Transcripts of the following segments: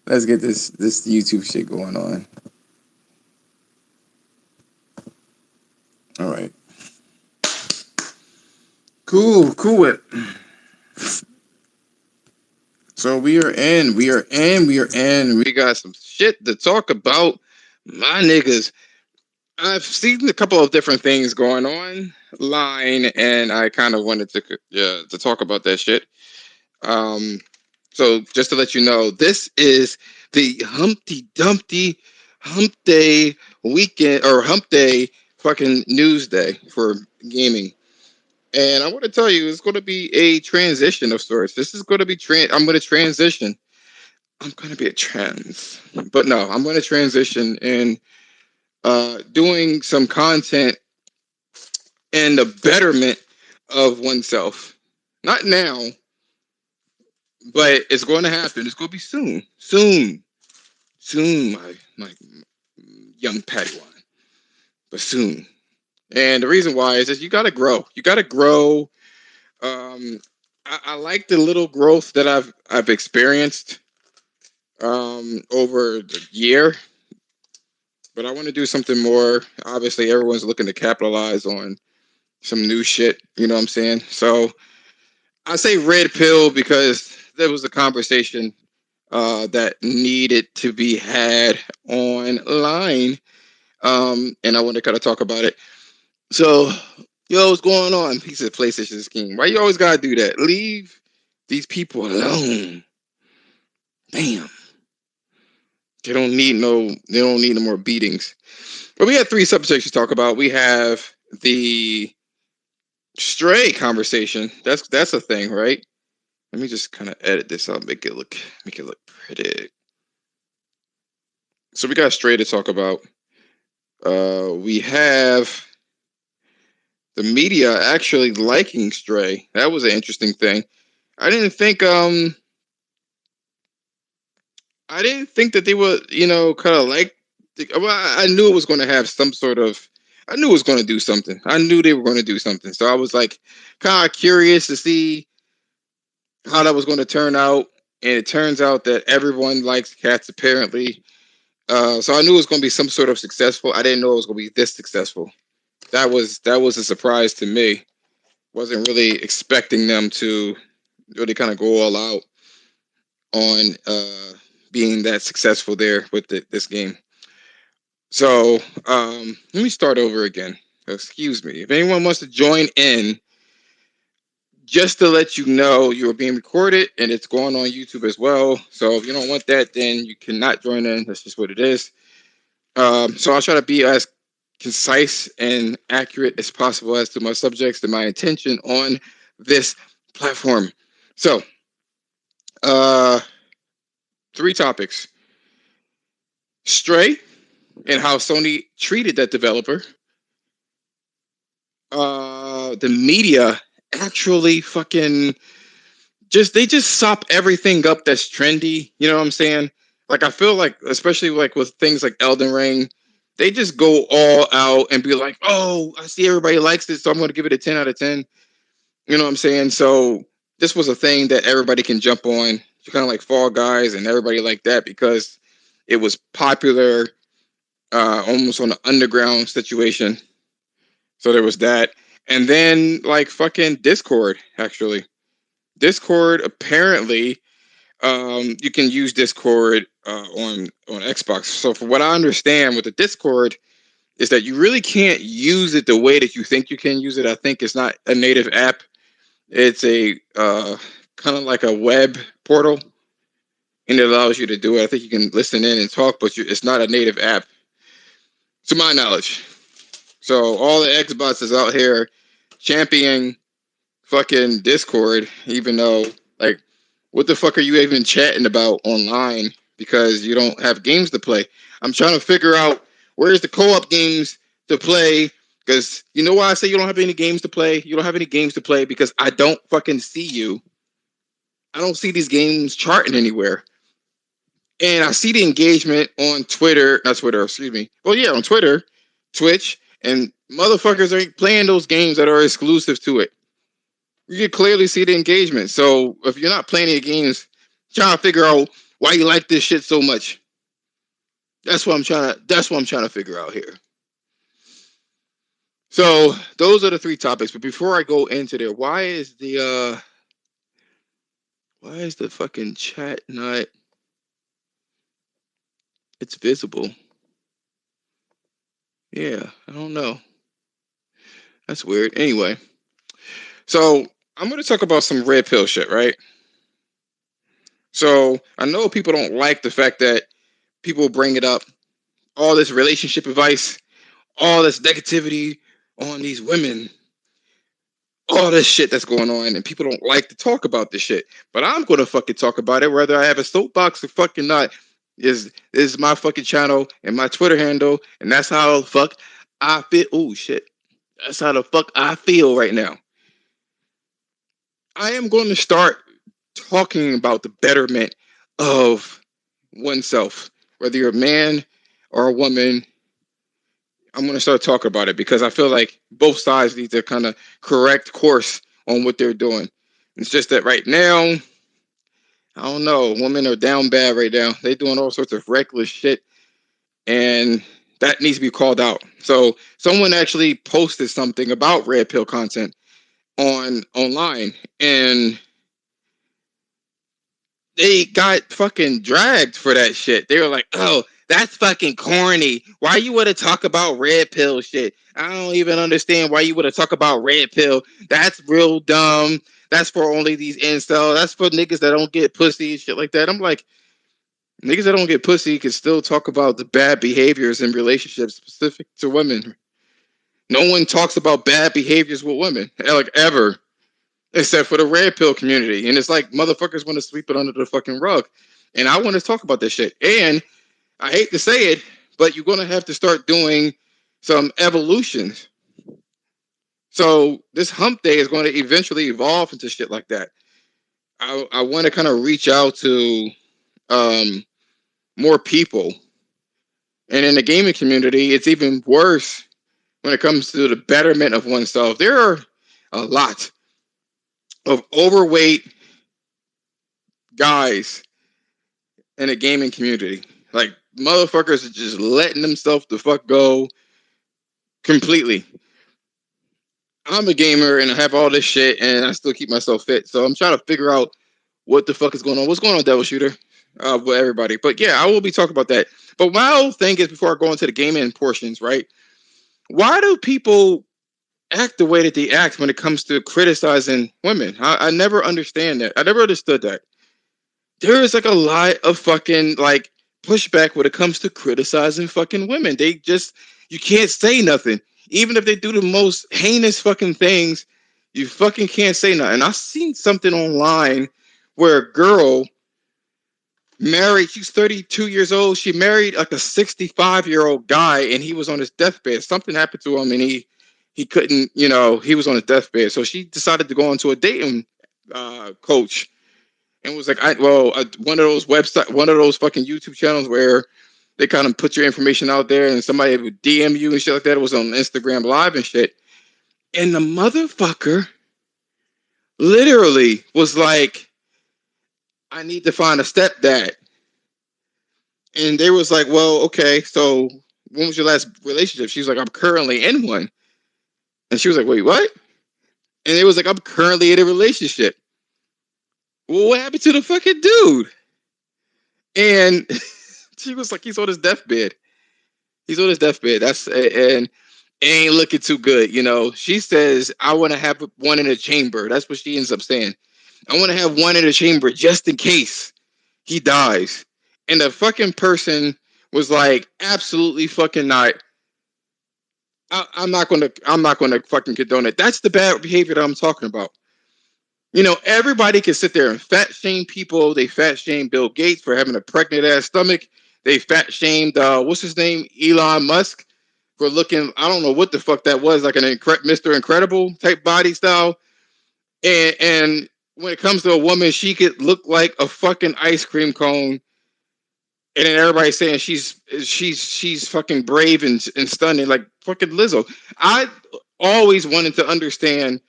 Let's get this YouTube shit going on. All right. Cool it. So we are in. We got some shit to talk about, my niggas. I've seen a couple of different things going on line, and I kind of wanted to talk about that shit. Um, so just to let you know, this is the Humpty Dumpty Hump Day weekend or Hump Day fucking news day for gaming. And I want to tell you, it's going to be a transition of sorts. This is going to be I'm going to transition. I'm going to be a trans, but no, I'm going to transition and doing some content and the betterment of oneself. Not now, but it's going to happen. It's going to be soon, my young Padawan, but soon. And the reason why is that you got to grow. You got to grow. I like the little growth that I've experienced over the year, but I want to do something more. Obviously, everyone's looking to capitalize on some new shit. You know what I'm saying? So I say red pill because there was a conversation that needed to be had online, and I want to kind of talk about it. So, yo, what's going on? He said PlayStation scheme. Why you always gotta do that? Leave these people alone. Damn. They don't need no more beatings. But we had three subjects to talk about. We have the stray conversation. That's a thing, right? Let me just kind of edit this out, make it look pretty. So we got stray to talk about. We have the media actually liking stray. That was an interesting thing. I didn't think I didn't think that they would, kind of like. Well, I knew it was going to have some sort of. I knew it was going to do something. I knew they were going to do something. So I was like, kind of curious to see how that was going to turn out. And it turns out that everyone likes cats apparently. So I knew it was going to be some sort of successful. I didn't know it was going to be this successful. That was a surprise to me. Wasn't really expecting them to really kind of go all out on being that successful there with this game. So let me start over again. Excuse me. If anyone wants to join in, just to let you know, you are being recorded and it's going on YouTube as well. So if you don't want that, then you cannot join in. That's just what it is. So I'll try to be as concise and accurate as possible as to my subjects and my intention on this platform. So, uh, three topics: Stray and how Sony treated that developer. The media actually fucking just sop everything up that's trendy. You know what I'm saying? Like I feel like, especially like with things like Elden Ring, they just go all out and be like, "Oh, I see everybody likes it, so I'm going to give it a 10 out of 10." You know what I'm saying? So this was a thing that everybody can jump on, kind of like Fall Guys and everybody like that because it was popular, almost on an underground situation. So there was that, and then like fucking Discord. Actually, Discord apparently, you can use Discord on Xbox. So for what I understand with the Discord is that you really can't use it the way that you think you can use it. I think it's not a native app. It's a kind of like a web portal, and it allows you to do it. I think you can listen in and talk, but it's not a native app, to my knowledge. So all the Xboxes out here championing fucking Discord, even though, like, what the fuck are you even chatting about online because you don't have games to play? I'm trying to figure out where's the co-op games to play, because you know why I say you don't have any games to play? You don't have any games to play because I don't fucking see you. I don't see these games charting anywhere. And I see the engagement on Twitter, not Twitter, excuse me. Well, yeah, on Twitter, Twitch, and motherfuckers are playing those games that are exclusive to it. You can clearly see the engagement. So if you're not playing any games, trying to figure out Why you like this shit so much? That's what I'm trying to. That's what I'm trying to figure out here. So those are the three topics. But before I go into there, why is the fucking chat not? It's visible. Yeah, I don't know. That's weird. Anyway, so I'm gonna talk about some red pill shit, right? So I know people don't like the fact that people bring it up, all this relationship advice, all this negativity on these women, all this shit that's going on, and people don't like to talk about this shit. But I'm gonna fucking talk about it, whether I have a soapbox or fucking not. Is my fucking channel and my Twitter handle, and that's how the fuck I feel. Oh shit, that's how the fuck I feel right now. I am going to start talking about the betterment of oneself, whether you're a man or a woman. I'm going to start talking about it because I feel like both sides need to kind of correct course on what they're doing. It's just that right now, I don't know, women are down bad right now. They're doing all sorts of reckless shit, and that needs to be called out. So someone actually posted something about red pill content online, and they got fucking dragged for that shit. They were like, "Oh, that's fucking corny. Why you want to talk about red pill shit? I don't even understand why you want to talk about red pill. That's real dumb. That's for only these incels. That's for niggas that don't get pussy and shit like that." I'm like, niggas that don't get pussy can still talk about the bad behaviors in relationships specific to women. No one talks about bad behaviors with women, like ever, except for the red pill community. And it's like motherfuckers want to sweep it under the fucking rug. And I want to talk about this shit. And I hate to say it, but you're going to have to start doing some evolutions. So this hump day is going to eventually evolve into shit like that. I want to kind of reach out to more people. And in the gaming community, it's even worse when it comes to the betterment of oneself. There are a lot of overweight guys in the gaming community. Like, motherfuckers are just letting themselves the fuck go completely. I'm a gamer and I have all this shit and I still keep myself fit. So I'm trying to figure out what the fuck is going on. What's going on, Devil Shooter? With everybody. But yeah, I will be talking about that. But my whole thing is, before I go into the gaming portions, right? Why do people act the way that they act when it comes to criticizing women? I never understand that. I never understood that. There is like a lot of fucking like pushback when it comes to criticizing fucking women. They just, you can't say nothing. Even if they do the most heinous fucking things, you fucking can't say nothing. And I seen something online where a girl married, she's 32 years old. She married like a 65-year-old guy and he was on his deathbed. Something happened to him and he couldn't, he was on his deathbed. So she decided to go into a dating coach. And was like, one of those fucking YouTube channels where they kind of put your information out there and somebody would DM you and shit like that. It was on Instagram Live and shit. And the motherfucker literally was like, I need to find a stepdad. And they was like, well, okay, so when was your last relationship? She was like, I'm currently in one. And she was like, wait, what? And it was like, I'm currently in a relationship. Well, what happened to the fucking dude? And she was like, he's on his deathbed. He's on his deathbed. And it ain't looking too good. She says, I want to have one in a chamber. That's what she ends up saying. I want to have one in a chamber just in case he dies. And the fucking person was like, absolutely fucking not. I'm not gonna fucking condone it. That's the bad behavior that I'm talking about. Everybody can sit there and fat shame people. They fat shame Bill Gates for having a pregnant ass stomach. They fat shamed what's his name, Elon Musk, for looking, I don't know what the fuck that was, like an Mr. Incredible type body style. And when it comes to a woman, she could look like a fucking ice cream cone. And then everybody's saying she's fucking brave and stunning, like fucking Lizzo. I always wanted to understand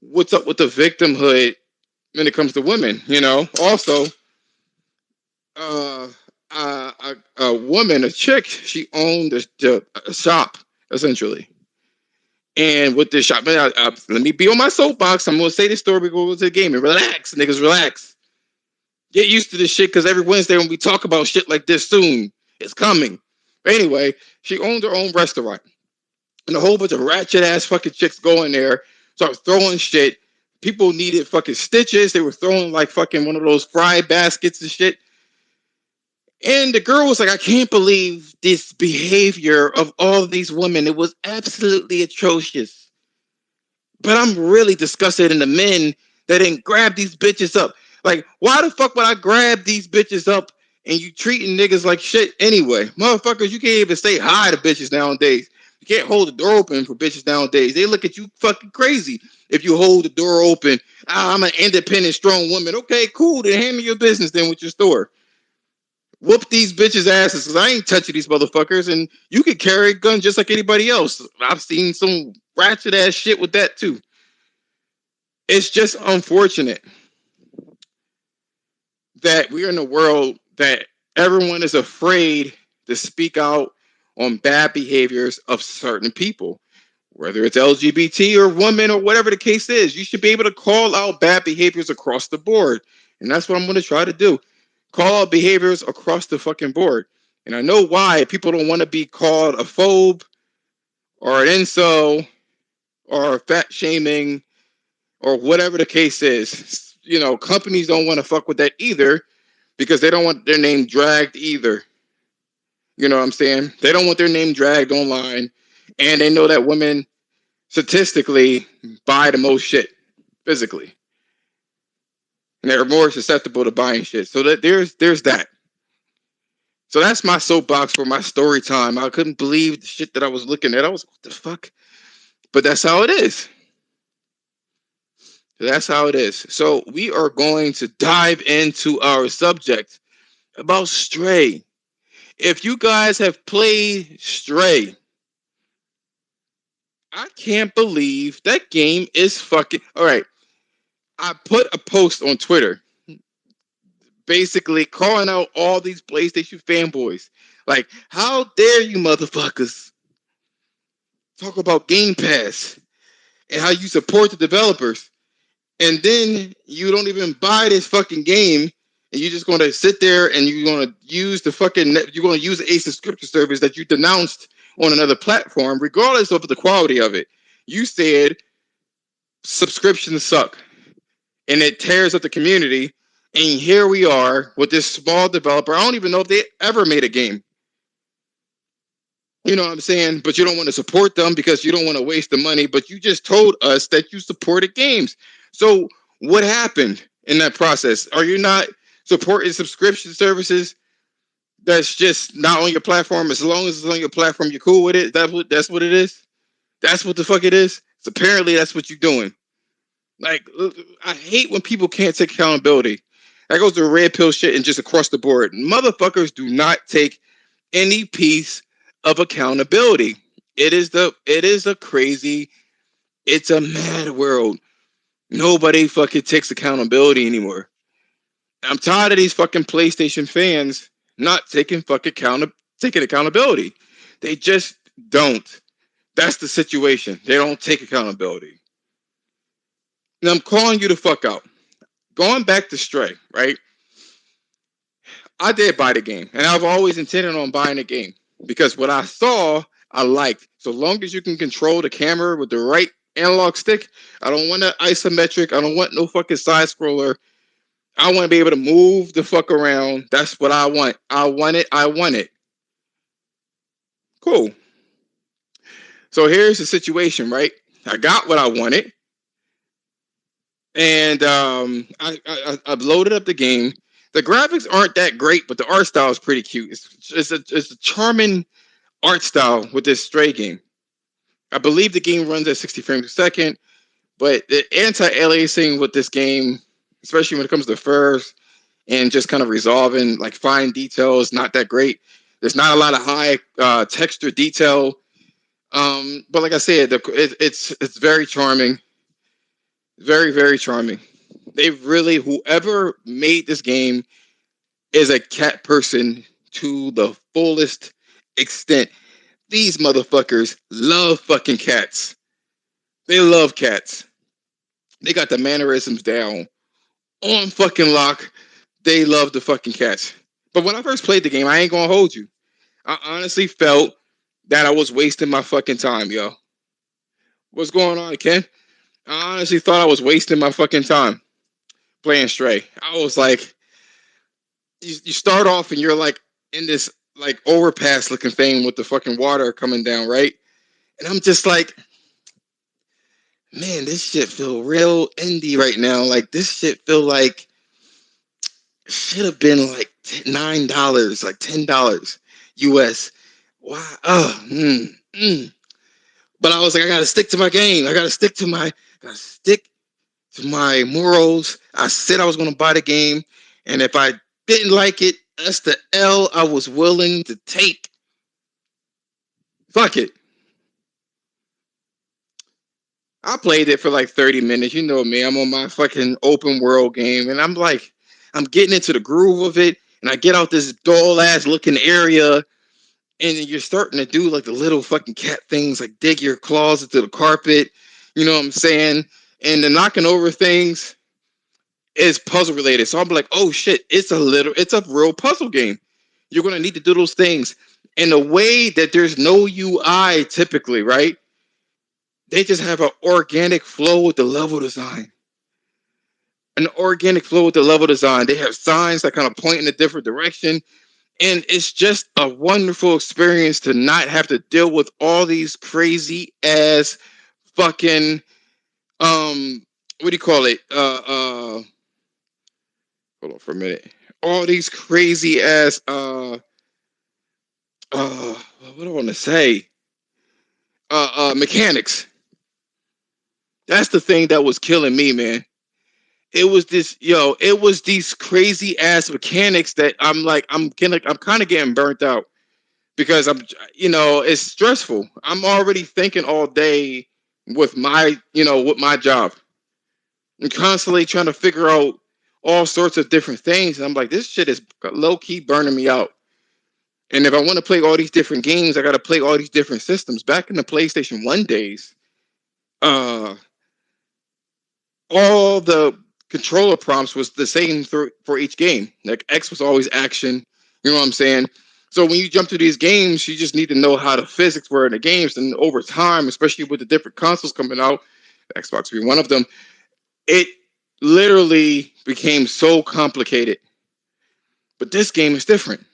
what's up with the victimhood when it comes to women. Also, uh, a woman, a chick, she owned a shop essentially. And with this shop, let me be on my soapbox. I'm gonna say this story. We go to the game and relax, niggas, relax. Get used to this shit because every Wednesday when we talk about shit like this soon, it's coming. But anyway, she owned her own restaurant. And a whole bunch of ratchet ass fucking chicks go in there, start throwing shit. People needed fucking stitches. They were throwing like fucking one of those fry baskets and shit. And the girl was like, I can't believe this behavior of all of these women. It was absolutely atrocious. But I'm really disgusted in the men that didn't grab these bitches up. Like, why the fuck would I grab these bitches up and you treating niggas like shit anyway? Motherfuckers, you can't even say hi to bitches nowadays. You can't hold the door open for bitches nowadays. They look at you fucking crazy if you hold the door open. I'm an independent, strong woman. Okay, cool. Then handle your business then with your store. Whoop these bitches' asses because I ain't touching these motherfuckers. And you can carry a gun just like anybody else. I've seen some ratchet ass shit with that too. It's just unfortunate that we're in a world that everyone is afraid to speak out on bad behaviors of certain people, whether it's LGBT or women or whatever the case is. You should be able to call out bad behaviors across the board. And that's what I'm going to try to do. Call out behaviors across the fucking board. And I know why people don't want to be called a phobe or an incel or fat shaming or whatever the case is. You know, companies don't want to fuck with that either because they don't want their name dragged either. You know what I'm saying? They don't want their name dragged online. And they know that women statistically buy the most shit physically. And they're more susceptible to buying shit. So that there's that. So that's my soapbox for my story time. I couldn't believe the shit that I was looking at. I was like, what the fuck? But that's how it is. That's how it is. So we are going to dive into our subject about Stray. If you guys have played Stray, I can't believe that game is fucking. All right. I put a post on Twitter basically calling out all these PlayStation fanboys. Like, how dare you motherfuckers talk about Game Pass and how you support the developers, and then you don't even buy this fucking game, and you're just going to sit there and you're going to use you're going to use a subscription service that you denounced on another platform, regardless of the quality of it. You said subscriptions suck, and it tears up the community. And here we are with this small developer. I don't even know if they ever made a game. You know what I'm saying? But you don't want to support them because you don't want to waste the money. But you just told us that you supported games. So what happened in that process? Are you not supporting subscription services that's just not on your platform? As long as it's on your platform, you're cool with it. That's what it is. That's what the fuck it is. So apparently that's what you're doing. Like, I hate when people can't take accountability. That goes to red pill shit and just across the board. Motherfuckers do not take any piece of accountability. It is a crazy, it's a mad world. Nobody fucking takes accountability anymore. I'm tired of these fucking PlayStation fans not taking taking accountability. They just don't. That's the situation. They don't take accountability. And I'm calling you the fuck out. Going back to Stray, right? I did buy the game, and I've always intended on buying the game because what I saw, I liked. So long as you can control the camera with the right analog stick, I don't want an isometric. I don't want no fucking side scroller. I want to be able to move the fuck around. That's what I want. I want it. I want it. Cool. So here's the situation, right? I got what I wanted, and I've loaded up the game. The graphics aren't that great, but the art style is pretty cute. It's a charming art style with this Stray game. I believe the game runs at 60 frames a second, but the anti-aliasing with this game, especially when it comes to furs and just kind of resolving like fine details, not that great. There's not a lot of high texture detail, but like I said, it's very charming, very charming. They really, whoever made this game, is a cat person to the fullest extent. These motherfuckers love fucking cats. They love cats. They got the mannerisms down on fucking lock. They love the fucking cats. But when I first played the game, I ain't gonna hold you. I honestly felt that I was wasting my fucking time, yo. What's going on, Ken? I honestly thought I was wasting my fucking time playing Stray. I was like, you start off and you're like in this like overpass looking thing with the fucking water coming down, right? And I'm just like, man, this shit feel real indie right now. Like this shit feel like should have been like $9, like $10 US. Wow. Oh, But I was like, I gotta stick to my game. Gotta stick to my morals. I said I was gonna buy the game, and if I didn't like it, that's the L I was willing to take. Fuck it. I played it for like 30 minutes. You know me. I'm on my fucking open world game, and I'm like, I'm getting into the groove of it, and I get out this dull ass looking area, and you're starting to do like the little fucking cat things, like dig your claws into the carpet. You know what I'm saying? And the knocking over things is puzzle related. So I'm like, oh shit, it's a real puzzle game. You're gonna need to do those things in a way that there's no UI typically, right? They just have an organic flow with the level design. An organic flow with the level design. They have signs that kind of point in a different direction. And it's just a wonderful experience to not have to deal with all these crazy ass fucking what do you call it? Hold on for a minute. All these crazy ass what do I want to say? Mechanics. That's the thing that was killing me, man. It was these crazy ass mechanics that I'm like, I'm kind of getting burnt out because it's stressful. I'm already thinking all day with my job. I'm constantly trying to figure out all sorts of different things. And I'm like, this shit is low key burning me out. And if I want to play all these different games, I got to play all these different systems. Back in the PlayStation 1 days, uh, all the controller prompts was the same for each game. Like X was always action. You know what I'm saying? So when you jump to these games, you just need to know how the physics were in the games. And over time, especially with the different consoles coming out, Xbox being one of them, it literally became so complicated. But this game is different.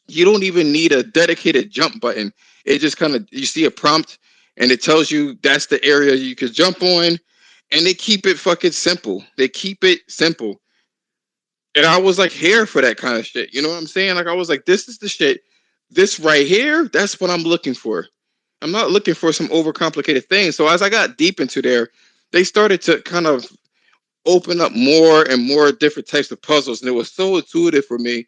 You don't even need a dedicated jump button. It just kind of, you see a prompt and it tells you that's the area you could jump on. And they keep it fucking simple. They keep it simple. And I was like here for that kind of shit. You know what I'm saying? Like I was like, this is the shit. This right here, that's what I'm looking for. I'm not looking for some overcomplicated thing. So as I got deep into there, they started to kind of open up more and more different types of puzzles. And it was so intuitive for me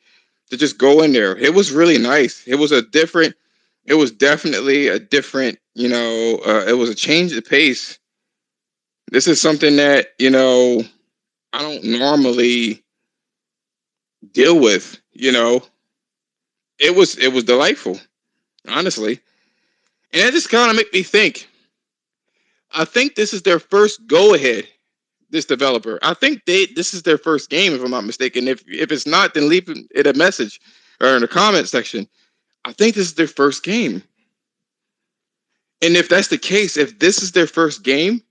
to just go in there. It was really nice. It was definitely a different, it was a change of pace. This is something that, I don't normally deal with, it was delightful, honestly. And it just kind of made me think. I think this is their first go ahead. This developer, I think this is their first game, if I'm not mistaken. If it's not, then leave it a message or in the comment section. I think this is their first game, and if that's the case, if this is their first game,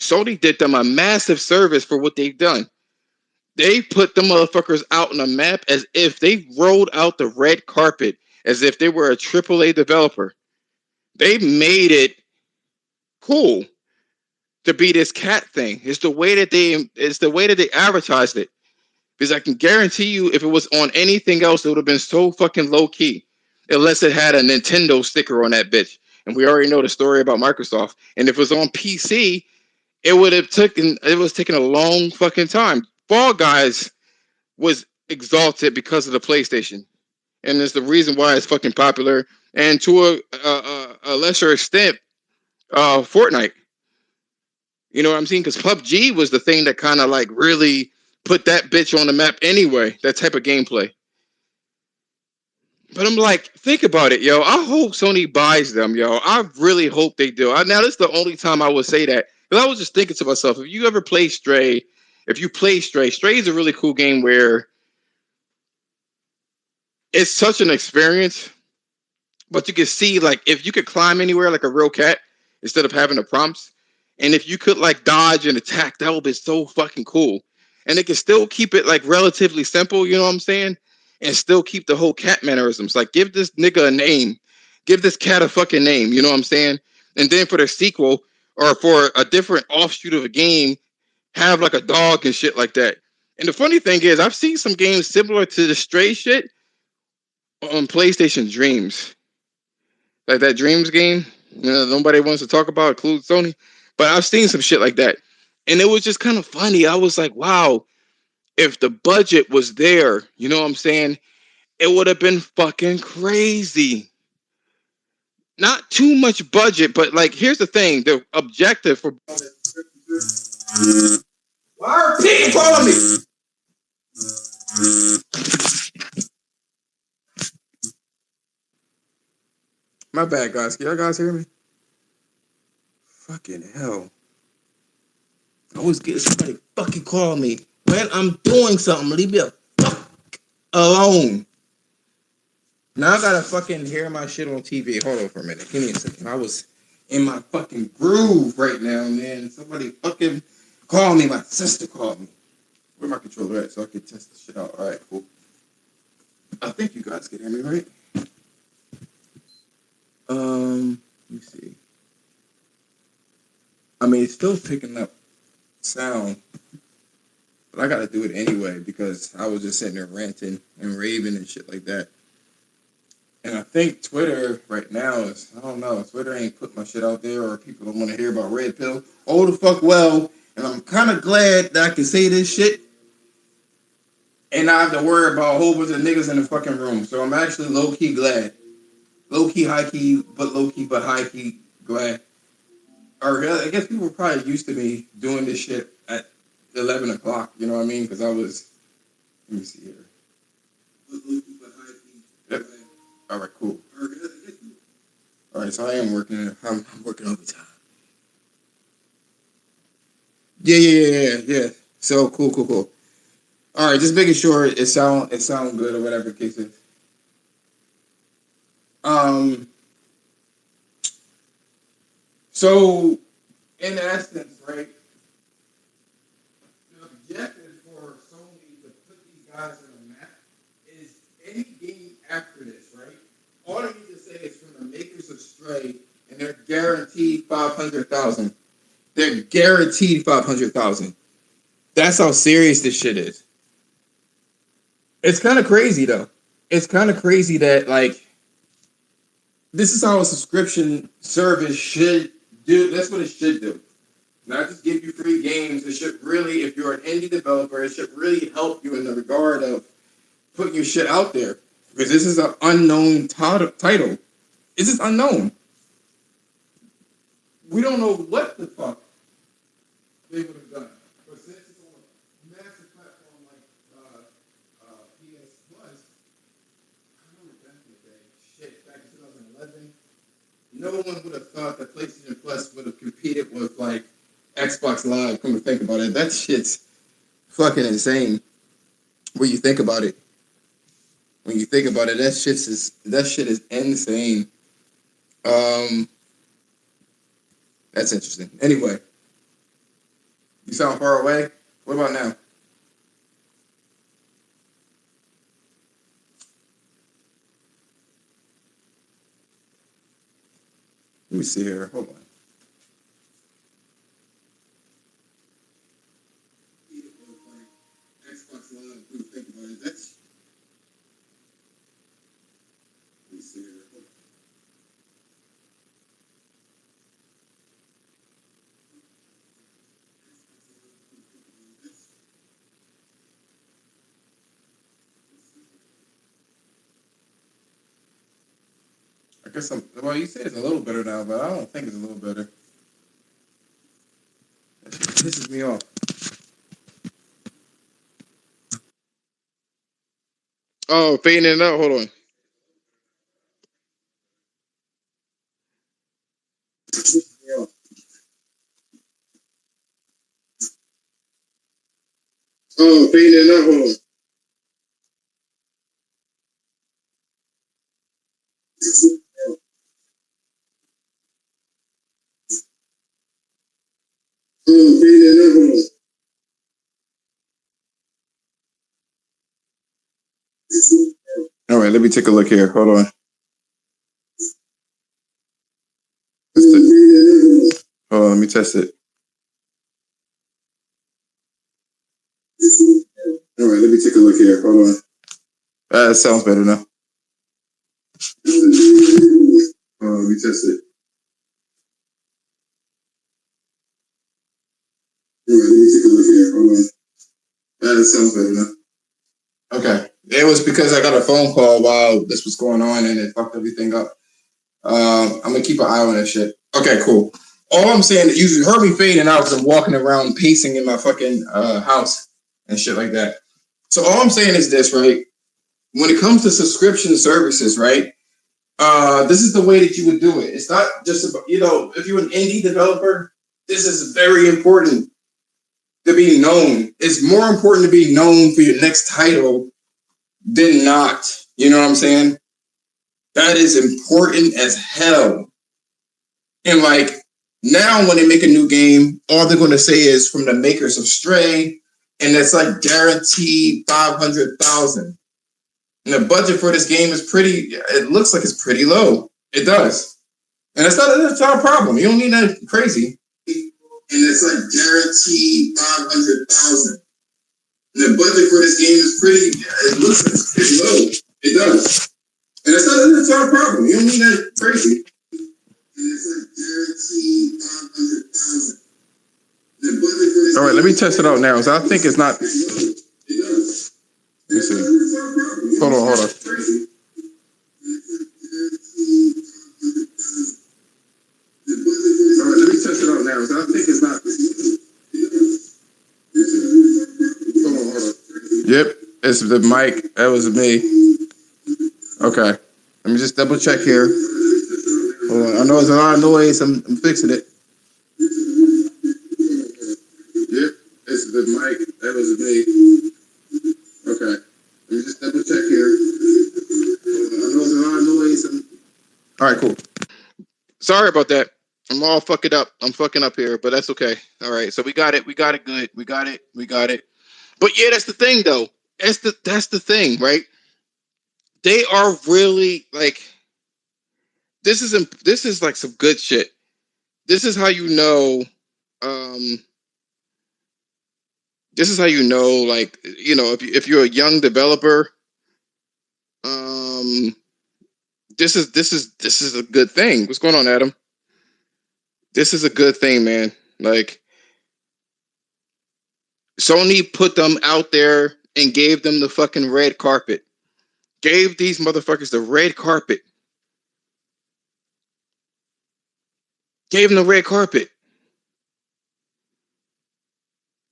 Sony did them a massive service for what they've done. They put the motherfuckers out on a map as if they rolled out the red carpet, as if they were a AAA developer. They made it cool to be this cat thing. It's the way that they advertised it. Because I can guarantee you, if it was on anything else, it would have been so fucking low key, unless it had a Nintendo sticker on that bitch. And we already know the story about Microsoft. And if it was on PC, it was taking a long fucking time. Fall Guys was exalted because of the PlayStation, and it's the reason why it's fucking popular. And to a lesser extent, Fortnite. You know what I'm saying? Because PUBG was the thing that kind of like really put that bitch on the map anyway. That type of gameplay. But I'm like, think about it, yo. I hope Sony buys them, yo. I really hope they do. Now, this is the only time I would say that. Because I was just thinking to myself, if you ever play Stray, if you play Stray, Stray is a really cool game where it's such an experience, but you can see, like, if you could climb anywhere like a real cat instead of having the prompts, and if you could, like, dodge and attack, that would be so fucking cool. And it can still keep it, like, relatively simple, you know what I'm saying? And still keep the whole cat mannerisms. Like, give this nigga a name. Give this cat a fucking name, you know what I'm saying? And then for the sequel, or for a different offshoot of a game, have, like, a dog and shit like that. And the funny thing is, I've seen some games similar to the Stray shit on PlayStation Dreams. Like that Dreams game, nobody wants to talk about, include Sony. But I've seen some shit like that. And it was just kind of funny. I was like, wow, if the budget was there, you know what I'm saying? It would have been fucking crazy. Not too much budget, but like, here's the thing: the objective for. Why are people calling me? My bad, guys. Can y'all guys hear me? Fucking hell. I always get somebody fucking call me when I'm doing something. Leave me the fuck alone. Now I gotta fucking hear my shit on TV. Hold on for a minute. Give me a second. I was in my fucking groove right now, man. Somebody fucking called me. My sister called me. Where my controller at so I can test this shit out? All right, cool. I think you guys can hear me, right? Let me see. I mean, it's still picking up sound, but I gotta do it anyway because I was just sitting there ranting and raving and shit like that. And I think Twitter right now is, I don't know, Twitter ain't put my shit out there, or people don't want to hear about Red Pill. Oh, the fuck well. And I'm kind of glad that I can say this shit and not have to worry about a whole bunch of niggas in the fucking room. So I'm actually low-key glad. Low-key, high-key, but low-key, but high-key glad. Or I guess people were probably used to me doing this shit at 11 o'clock, you know what I mean? Because I was, let me see here. Low-key, but high-key. Yep. All right, cool. All right, so I am working. I'm working overtime. Yeah. So cool. All right, just making sure it sound good or whatever the case is. So in essence, right, the objective for Sony to put these guys on the map is any game after this, right? All I need to say is from the makers of Stray, and they're guaranteed 500,000. They're guaranteed 500,000. That's how serious this shit is. It's kind of crazy though. It's kind of crazy that like this is how a subscription service should do. That's what it should do. Not just give you free games. It should really, if you're an indie developer, it should really help you in the regard of putting your shit out there. Because this is an unknown title. This is unknown. We don't know what the fuck they would have done. But since it's on a massive platform like PS Plus, I remember back in the day, shit, back in 2011, no one would have thought that PlayStation Plus would have competed with like Xbox Live. Come to think about it, that shit's fucking insane. When you think about it, that shit is insane. That's interesting. Anyway, you sound far away. What about now? Let me see here. Hold on. Xbox Live. Let me think about it. That's. Let me see here. Hold on. I guess well, you say it's a little better now, but I don't think it's a little better. That pisses me off. Oh, fading it out. Hold on. Oh, fading it out. Hold on. Oh, fading it out. Hold on. All right, let me take a look here. Hold on. Hold on, let me test it. All right, let me take a look here. Hold on. That sounds better now. Hold on, let me test it. All right, let me take a look here. Hold on. That sounds better now. Okay. It was because I got a phone call while this was going on and it fucked everything up. I'm gonna keep an eye on that shit. Okay, cool. All I'm saying is you heard me fading out because I'm walking around pacing in my fucking house and shit like that. So all I'm saying is this, right? When it comes to subscription services, right? This is the way that you would do it. It's not just about, if you're an indie developer, this is very important to be known. It's more important to be known for your next title than not. You know what I'm saying? That is important as hell. And like now, when they make a new game, all they're going to say is from the makers of Stray, and it's like guaranteed 500,000. And the budget for this game is pretty. It looks like it's pretty low. It does, and that's not a problem. You don't need that crazy. And it's like guaranteed 500,000. And the budget for this game is pretty. It looks like it's pretty low. It does, and that's not a problem. You don't need that crazy. All right, let me test it out now. So I think it's not. Let me see. Hold on. All right, let me test it out now. So I think it's not. Hold on. Yep, it's the mic. That was me. Okay, let me just double check here. Hold on. I know there's a lot of noise. I'm fixing it. Yep, it's the mic. That was me. Okay. Let me just double check here. I know there's a lot of noise. All right, cool. Sorry about that. I'm all fucking up. I'm fucking up here, but that's okay. All right, so we got it. We got it good. We got it. But yeah, that's the thing, though. That's the thing, right? They are really like. This is like some good shit. This is how you know. This is how you know, like, if you're a young developer, this is a good thing. What's going on, Adam? This is a good thing, man. Like, Sony put them out there and gave them the fucking red carpet. Gave these motherfuckers the red carpet. Gave them the red carpet.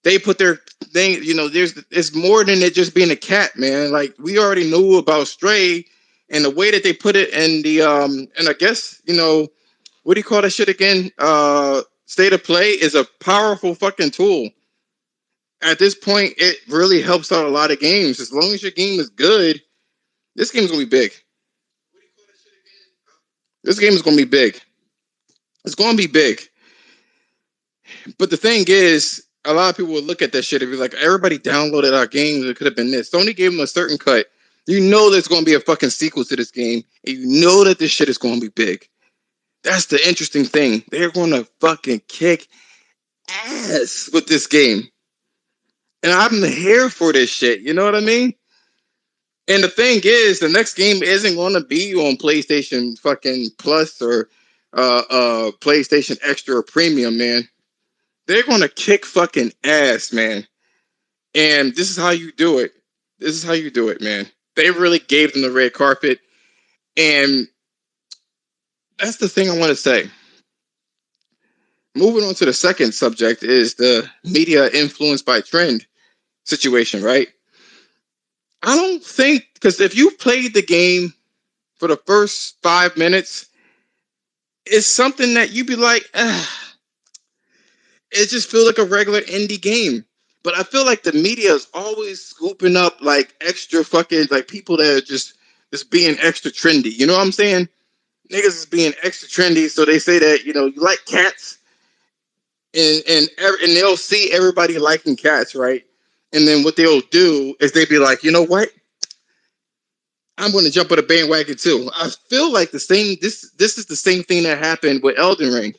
They put their thing, it's more than it just being a cat, man. Like, we already knew about Stray, and the way that they put it in the and I guess, what do you call that shit again? State of play is a powerful fucking tool. At this point, it really helps out a lot of games. As long as your game is good, this game's gonna be big. This game is gonna be big. It's gonna be big. But the thing is, a lot of people would look at that shit and be like, everybody downloaded our games. It could have been this. Sony gave them a certain cut. You know there's going to be a fucking sequel to this game. And you know that this shit is going to be big. That's the interesting thing. They're going to fucking kick ass with this game. And I'm here for this shit. You know what I mean? And the thing is, the next game isn't going to be on PlayStation fucking Plus or PlayStation Extra or Premium, man. They're going to kick fucking ass, man. And this is how you do it. This is how you do it, man. They really gave them the red carpet. And that's the thing I want to say. Moving on to the second subject is the media influenced by trend situation, right? I don't think, because if you played the game for the first 5 minutes, it's something that you'd be like, it just feels like a regular indie game. But I feel like the media is always scooping up like extra fucking like people that are just being extra trendy. You know what I'm saying? Niggas is being extra trendy, so they say that you like cats, and they'll see everybody liking cats, right? And then what they'll do is they be like, you know what? I'm going to jump on a bandwagon too. I feel like the same. This is the same thing that happened with Elden Ring.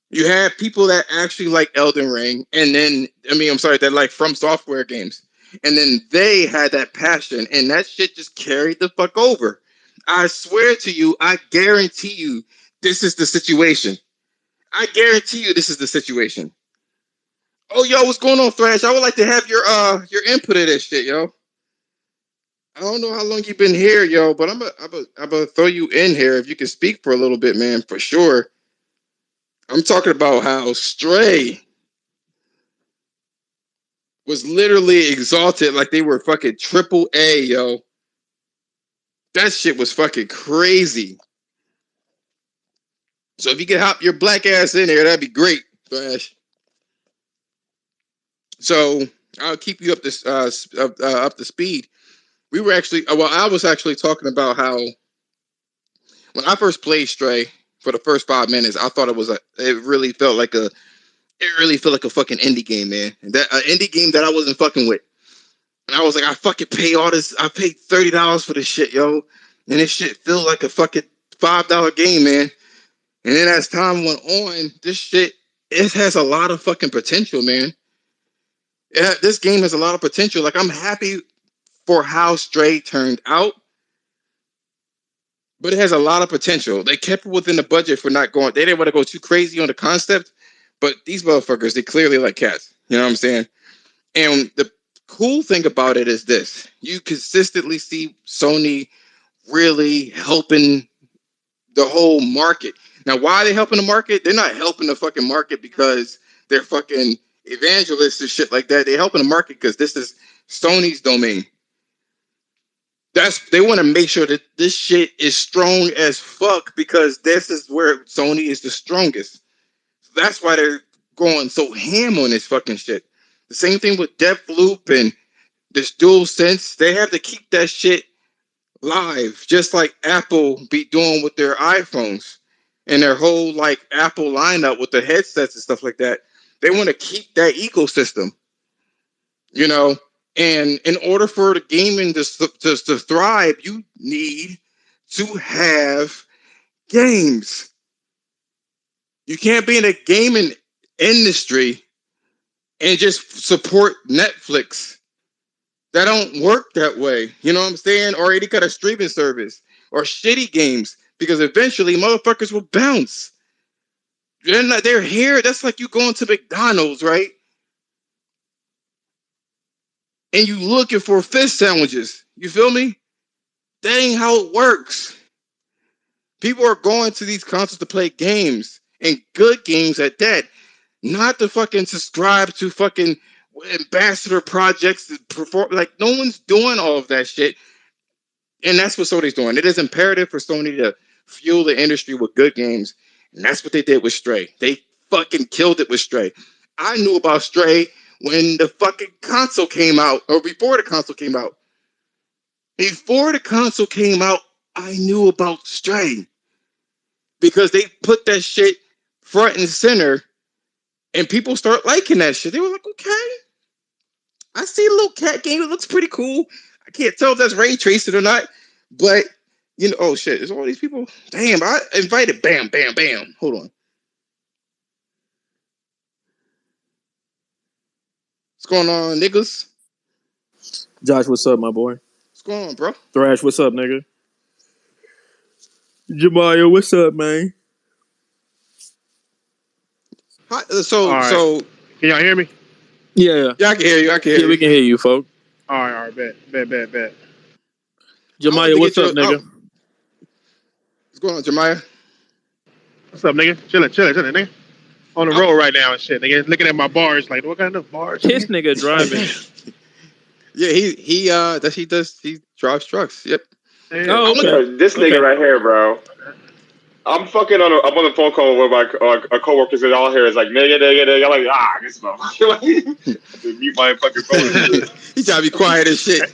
You have people that actually like Elden Ring, and then I'm sorry, that like From Software games, and then they had that passion, and that shit just carried the fuck over. I swear to you, I guarantee you, this is the situation. I guarantee you, this is the situation. Oh, yo, what's going on, Thrash? I would like to have your input of this shit, yo. I don't know how long you've been here, yo, but I'm gonna throw you in here if you can speak for a little bit, man, for sure. I'm talking about how Stray was literally exalted like they were fucking triple A, yo. That shit was fucking crazy. So if you could hop your black ass in there, that'd be great, Thrash. So I'll keep you up to speed. We were actually, I was actually talking about how when I first played Stray for the first 5 minutes, I thought it really felt like a fucking indie game, man. And that indie game that I wasn't fucking with. And I was like, I fucking pay all this. I paid $30 for this shit, yo. And this shit feels like a fucking $5 game, man. And then as time went on, this shit, it has a lot of fucking potential, man. This game has a lot of potential. Like, I'm happy for how Stray turned out, but it has a lot of potential. They kept it within the budget for not going. They didn't want to go too crazy on the concept, but these motherfuckers, they clearly like cats. You know what I'm saying? And the cool thing about it is this: you consistently see Sony really helping the whole market. Now, why are they helping the market? They're not helping the fucking market because they're fucking evangelists and shit like that. They're helping the market because this is Sony's domain. They want to make sure that this shit is strong as fuck because this is where Sony is the strongest. That's why they're going so ham on this fucking shit. The same thing with Deathloop and this dual sense. They have to keep that shit live, just like Apple be doing with their iPhones and their whole like Apple lineup with the headsets and stuff like that. They want to keep that ecosystem, you know. And in order for the gaming to thrive, you need to have games. You can't be in a gaming industry and just support Netflix. That don't work that way. You know what I'm saying? Or any kind of streaming service or shitty games, because eventually motherfuckers will bounce. They're here. That's like you going to McDonald's, right? And you looking for fish sandwiches. You feel me? That ain't how it works. People are going to these concerts to play games, and good games at that. Not to fucking subscribe to fucking ambassador projects to perform. Like, no one's doing all of that shit. And that's what Sony's doing. It is imperative for Sony to fuel the industry with good games. And that's what they did with Stray. They fucking killed it with Stray. I knew about Stray when the fucking console came out, or before the console came out. Before the console came out, I knew about Stray. Because they put that shit front and center, and people start liking that shit. They were like, okay, I see a little cat game. It looks pretty cool. I can't tell if that's ray tracing or not, but oh shit, there's all these people. Damn, I invited Bam, Bam, Bam. Hold on. What's going on, niggas? Josh, what's up, my boy? What's going on, bro? Thrash, what's up, nigga? Jemiah, what's up, man? Hi, All right. Can y'all hear me? Yeah, I can hear you. I can hear you. we can hear you, folks. All right, bet. Jemiah, what's up, nigga? What's going on, Jemiah? What's up, nigga? Chilling, nigga. On the road right now and shit, nigga. Looking at my bars, like, what kind of bars? This nigga driving. Yeah, he drives trucks. Yep. Yeah. Oh, okay. This nigga right here, bro. I'm on the phone call with my coworkers and all here is like nigga. I'm like, this motherfucker. Mute my fucking phone. He trying to be quiet as shit. House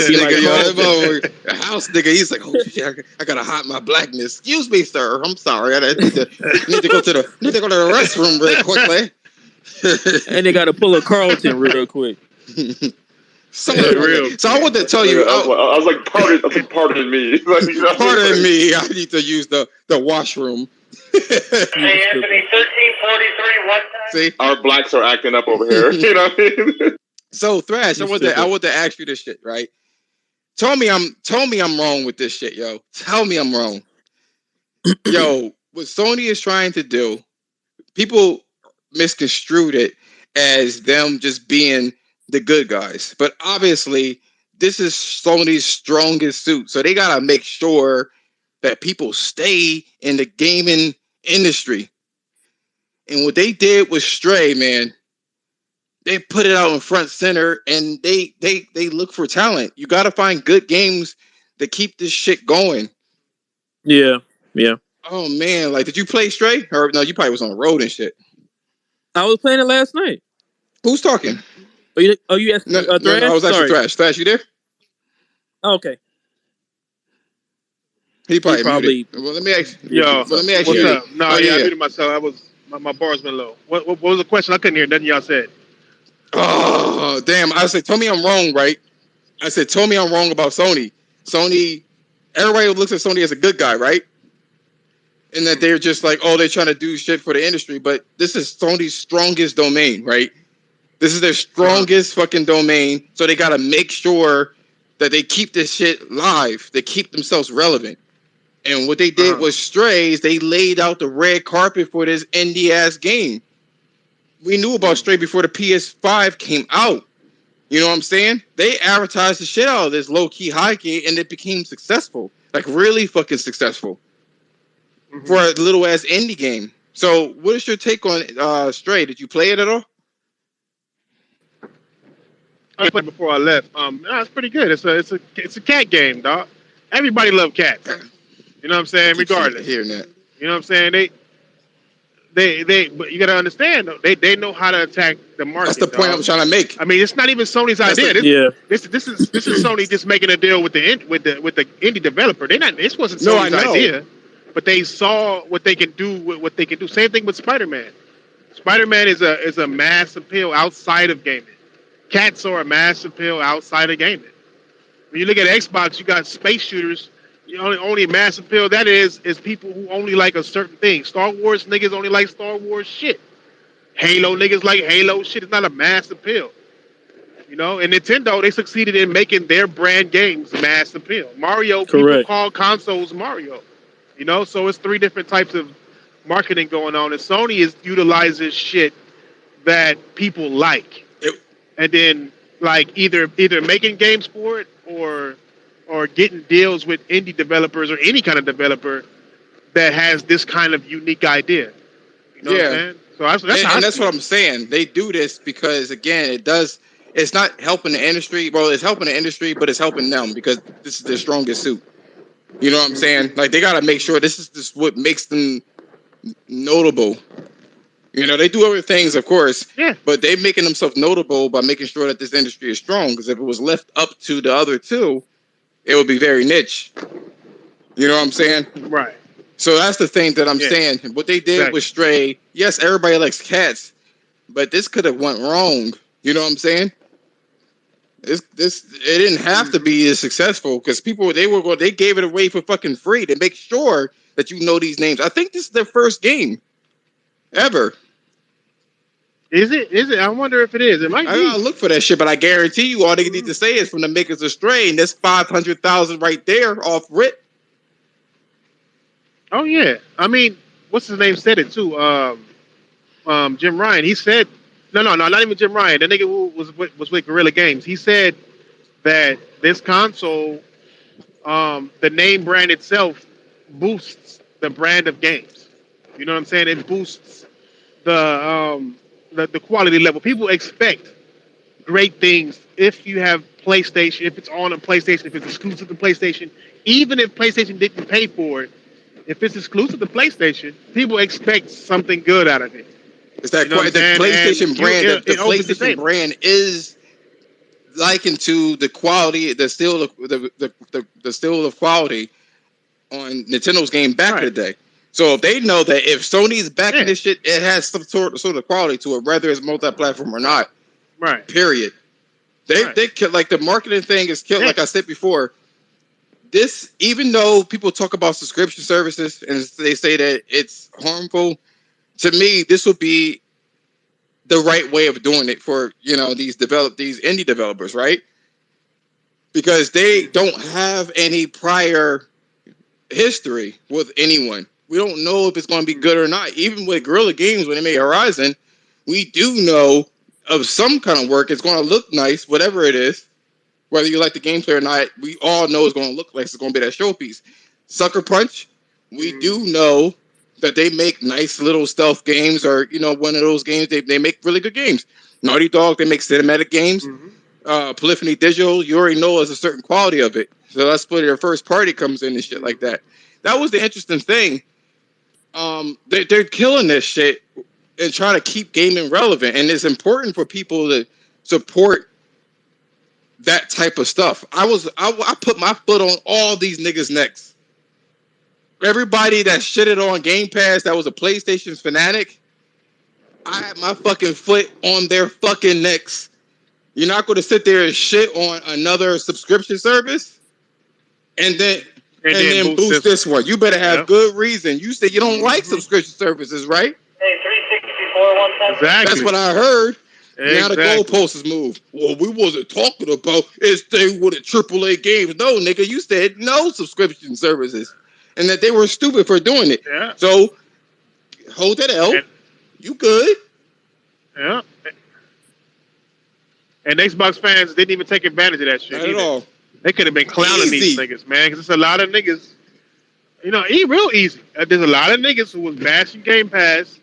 be nigga, like yo, that motherfucker, a house nigga. He's like, oh shit, I gotta hide my blackness. Excuse me, sir. I'm sorry. I need to go to the restroom real quickly. And they got to pull a Carlton real quick. Real. So I want to tell you, I was like, pardon me. Pardon me. I need to use the washroom. Hey, Anthony, 1343, what time? See, our blacks are acting up over here. You know what I mean? So Thrash, I want to ask you this shit, right? Tell me I'm wrong with this shit, yo. Tell me I'm wrong. Yo, what Sony is trying to do, people misconstrued it as them just being the good guys. But obviously, this is Sony's strongest suit. So they gotta make sure that people stay in the gaming industry. And what they did with Stray, man, they put it out in front center, and they look for talent. You got to find good games to keep this shit going. Yeah. Oh man, like, did you play Stray? Or no, you probably was on the road and shit. I was playing it last night. Who's talking? Are you asking No, Thrash? I was actually Sorry. Thrash, you there? Oh, okay. He probably muted. Well, let me ask. Yo, Let me ask what's you. up? No, I muted myself. My bar's been low. What was the question? I couldn't hear nothing y'all said. Oh damn! I said, tell me I'm wrong, right? I said, tell me I'm wrong about Sony. Sony, everybody looks at Sony as a good guy, right? And that they're just like, oh, they're trying to do shit for the industry. But this is Sony's strongest domain, right? This is their strongest fucking domain. So they got to make sure that they keep this shit live. They keep themselves relevant. And what they did was Strays. They laid out the red carpet for this indie ass game. We knew about Stray before the PS5 came out. You know what I'm saying? They advertised the shit out of this low key, high key, and it became successful. Like, really fucking successful for a little ass indie game. So, what is your take on Stray? Did you play it at all? I played before I left. It's pretty good. It's a cat game, dog. Everybody love cats. You know what I'm saying? Regardless. Hearing that. You know what I'm saying? But you gotta understand though, they know how to attack the market. That's the point I'm trying to make. I mean, it's not even Sony's idea. This is Sony just making a deal with the indie developer. This wasn't Sony's idea, but they saw what they can do with what they can do. Same thing with Spider-Man. Spider-Man is a mass appeal outside of gaming. Cats are a mass appeal outside of gaming. When you look at Xbox, you got space shooters. Only mass appeal that is people who only like a certain thing. Star Wars niggas only like Star Wars shit. Halo niggas like Halo shit. It's not a mass appeal. You know, and Nintendo, they succeeded in making their brand games mass appeal. Mario, people call consoles Mario. You know, so it's three different types of marketing going on. And Sony utilizes shit that people like. And then like either making games for it or getting deals with indie developers or any kind of developer that has this kind of unique idea. You know what I'm saying? So that's what I'm saying. They do this because, again, it's not helping the industry. Well, it's helping the industry, but it's helping them because this is their strongest suit. You know what I'm saying? Like, they got to make sure this is what makes them notable. You know, they do other things, of course, but they're making themselves notable by making sure that this industry is strong. Because if it was left up to the other two, it would be very niche. You know what I'm saying? Right. So that's the thing that I'm saying. What they did with Stray, yes, everybody likes cats, but this could have went wrong. You know what I'm saying? It didn't have to be as successful because they gave it away for fucking free to make sure that you know these names. I think this is their first game ever. Is it? I wonder if it is. It might be. I gotta look for that shit, but I guarantee you all they need to say is from the makers of Stray, and that's 500,000 right there off rip. Oh yeah, I mean, what's his name said it too. Jim Ryan. He said, no, not even Jim Ryan. The nigga who was with Guerrilla Games. He said that this console, the name brand itself, boosts the brand of games. You know what I'm saying? It boosts the quality level. People expect great things if you have PlayStation, if it's on a PlayStation, if it's exclusive to PlayStation, even if PlayStation didn't pay for it, if it's exclusive to PlayStation, people expect something good out of it. It's that the PlayStation brand. The PlayStation brand is likened to the quality, the still of quality on Nintendo's game back in the day. So if they know that if Sony's backing this shit, it has some sort of quality to it, whether it's multi-platform or not. Right. Period. They kill, like the marketing thing is killed. Like I said before, this, even though people talk about subscription services and they say that it's harmful, to me this would be the right way of doing it for these indie developers, right? Because they don't have any prior history with anyone. We don't know if it's going to be good or not. Even with Guerrilla Games, when they made Horizon, we do know of some kind of work. It's going to look nice, whatever it is. Whether you like the gameplay or not, we all know it's going to look like it's going to be that showpiece. Sucker Punch, we do know that they make nice little stealth games, or one of those games. They make really good games. Naughty Dog, they make cinematic games. Polyphony Digital, you already know there's a certain quality of it. So that's where their first party comes in and shit like that. That was the interesting thing. They're killing this shit and trying to keep gaming relevant, and it's important for people to support that type of stuff. I put my foot on all these niggas' necks. Everybody that shitted on Game Pass that was a PlayStation fanatic, I had my fucking foot on their fucking necks. You're not going to sit there and shit on another subscription service and then boost this one. You better have good reason. You said you don't like subscription services, right? Hey, 36417. Exactly. That's what I heard. Exactly. Now the goalpost has moved. Well, we wasn't talking about stay with the AAA games. No, nigga, you said no subscription services, and that they were stupid for doing it. Yeah. So hold that L. You good? Yeah. And Xbox fans didn't even take advantage of that shit. Not at all. They could have been clowning these niggas, man, because it's a lot of niggas. Real easy. There's a lot of niggas who was bashing Game Pass,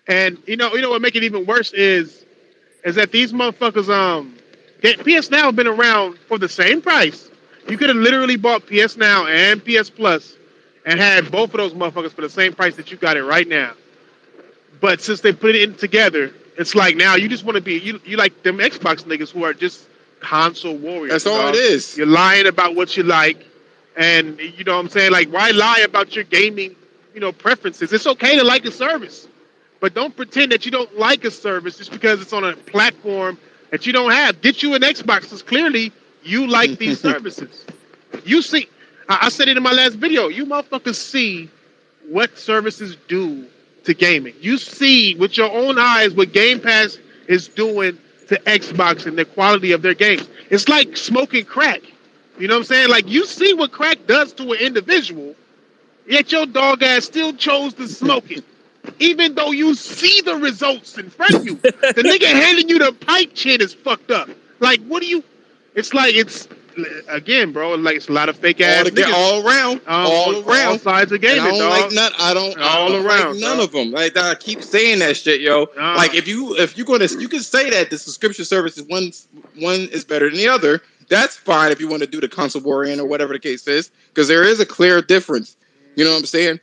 and you know what make it even worse is that these motherfuckers PS Now have been around for the same price. You could have literally bought PS Now and PS Plus and had both of those motherfuckers for the same price that you got it right now. But since they put it in together, it's like now you just want to be you like them Xbox niggas who are just console warriors. That's all it is. You're lying about what you like, and you know what I'm saying? Like, why lie about your gaming, preferences? It's okay to like a service, but don't pretend that you don't like a service just because it's on a platform that you don't have. Get you an Xbox, because clearly you like these services. You see, I said it in my last video. You motherfuckers see what services do to gaming. You see with your own eyes what Game Pass is doing to Xbox and the quality of their games. It's like smoking crack. You know what I'm saying? Like, you see what crack does to an individual, yet your dog ass still chose to smoke it. Even though you see the results in front of you. The nigga handing you the pipe shit is fucked up. Like, what do you... It's like, again, bro, like, it's a lot of fake ass niggas. All around. All sides of gaming, I don't like none of them. Like, I keep saying that shit, yo. Like, if you can say that the subscription service is one is better than the other. That's fine if you want to do the console warrior or whatever the case is, because there is a clear difference. You know what I'm saying?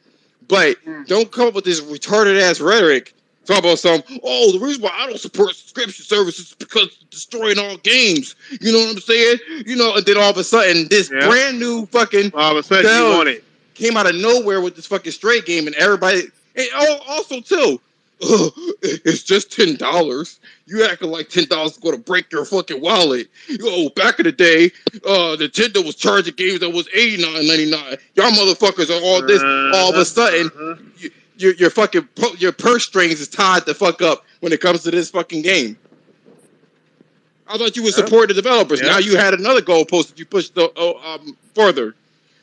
But don't come up with this retarded ass rhetoric. Talk about the reason why I don't support subscription services is because it's destroying all games. You know what I'm saying? And then all of a sudden, this brand new fucking all of a sudden you want it. Came out of nowhere with this fucking Stray game, and everybody, and also too, it's just $10. You acting like $10 is going to break your fucking wallet. Back in the day, Nintendo was charging games that was $89.99. Y'all motherfuckers are all this. All of a sudden, your fucking your purse strings is tied the fuck up when it comes to this fucking game. I thought you would support the developers. Now you had another goalpost that you pushed further.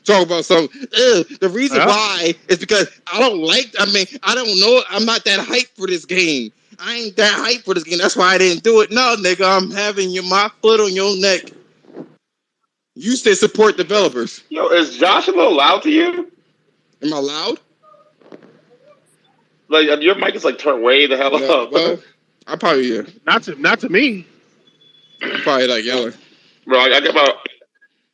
Talk about something. The reason why is because I don't know. I'm not that hyped for this game. I ain't that hyped for this game. That's why I didn't do it. No, nigga, I'm having my foot on your neck. You said support developers. Yo, is Josh a little loud to you? Am I loud? Like, your mic is like turned way the hell up. Well, I probably not to me. I'm probably like yelling. Bro, I got my.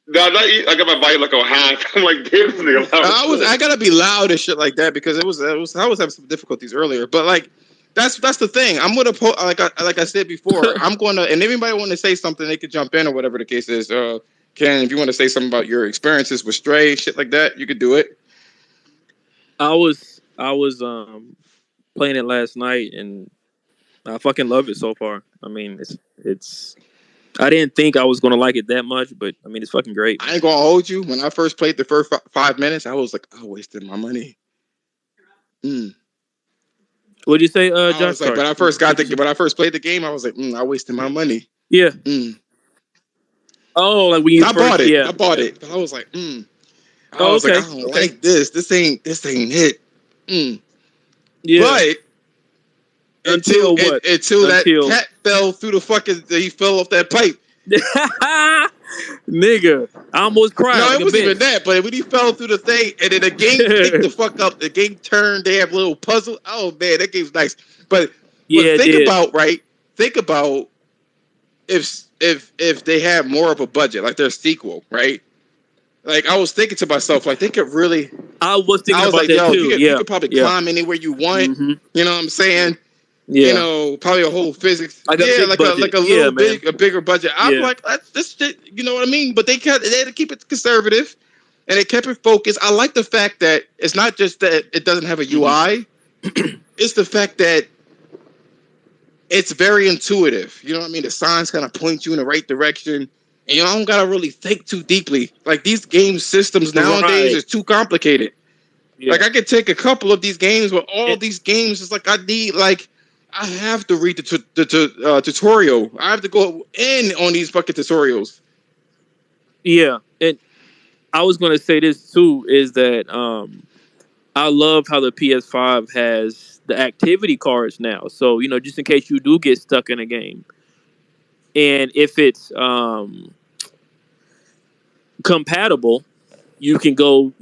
No, I got my body like on half. I'm like, damn, this nigga loud. I gotta be loud and shit like that because I was having some difficulties earlier. But like, that's the thing. I'm gonna like I said before. I'm gonna, and anybody want to say something, they could jump in or whatever the case is. Ken, if you want to say something about your experiences with Stray, shit like that, you could do it. I was playing it last night and I fucking love it so far. I mean, it's. I didn't think I was gonna like it that much, but I mean, it's fucking great. I ain't gonna hold you. When I first played the first 5 minutes, I was like, I wasted my money. What'd you say, I John? was like, when I first played the game, I was like, I wasted my money. Yeah. Oh, like when you I bought it. I bought it. But I was like, I was like, I don't like this. This ain't it. Yeah. But until that cat fell through the fucking, he fell off that pipe. Nigga, I almost cried. No, it wasn't even that. But when he fell through the thing, and then the game picked the fuck up. The game turned. They have a little puzzle. Oh man, that game's nice. But think about if they had more of a budget, like their sequel, right? Like I was thinking to myself, like they could really. I was about that too. You could probably climb anywhere you want. Mm-hmm. You know what I'm saying? Yeah. You know, probably a whole physics. Like a bigger budget. I'm like, that's this shit. You know what I mean? But they had to keep it conservative, and they kept it focused. I like the fact that it's not just that it doesn't have a UI. It's the fact that it's very intuitive. You know what I mean? The signs kind of point you in the right direction. And you don't gotta really think too deeply. Like these game systems nowadays is too complicated. Yeah. Like I could take a couple of these games, but all these games is like I have to read the tutorial. I have to go in on these fucking tutorials. Yeah, and I was gonna say this too is that I love how the PS5 has the activity cards now. So just in case you do get stuck in a game, and if it's compatible, you can go.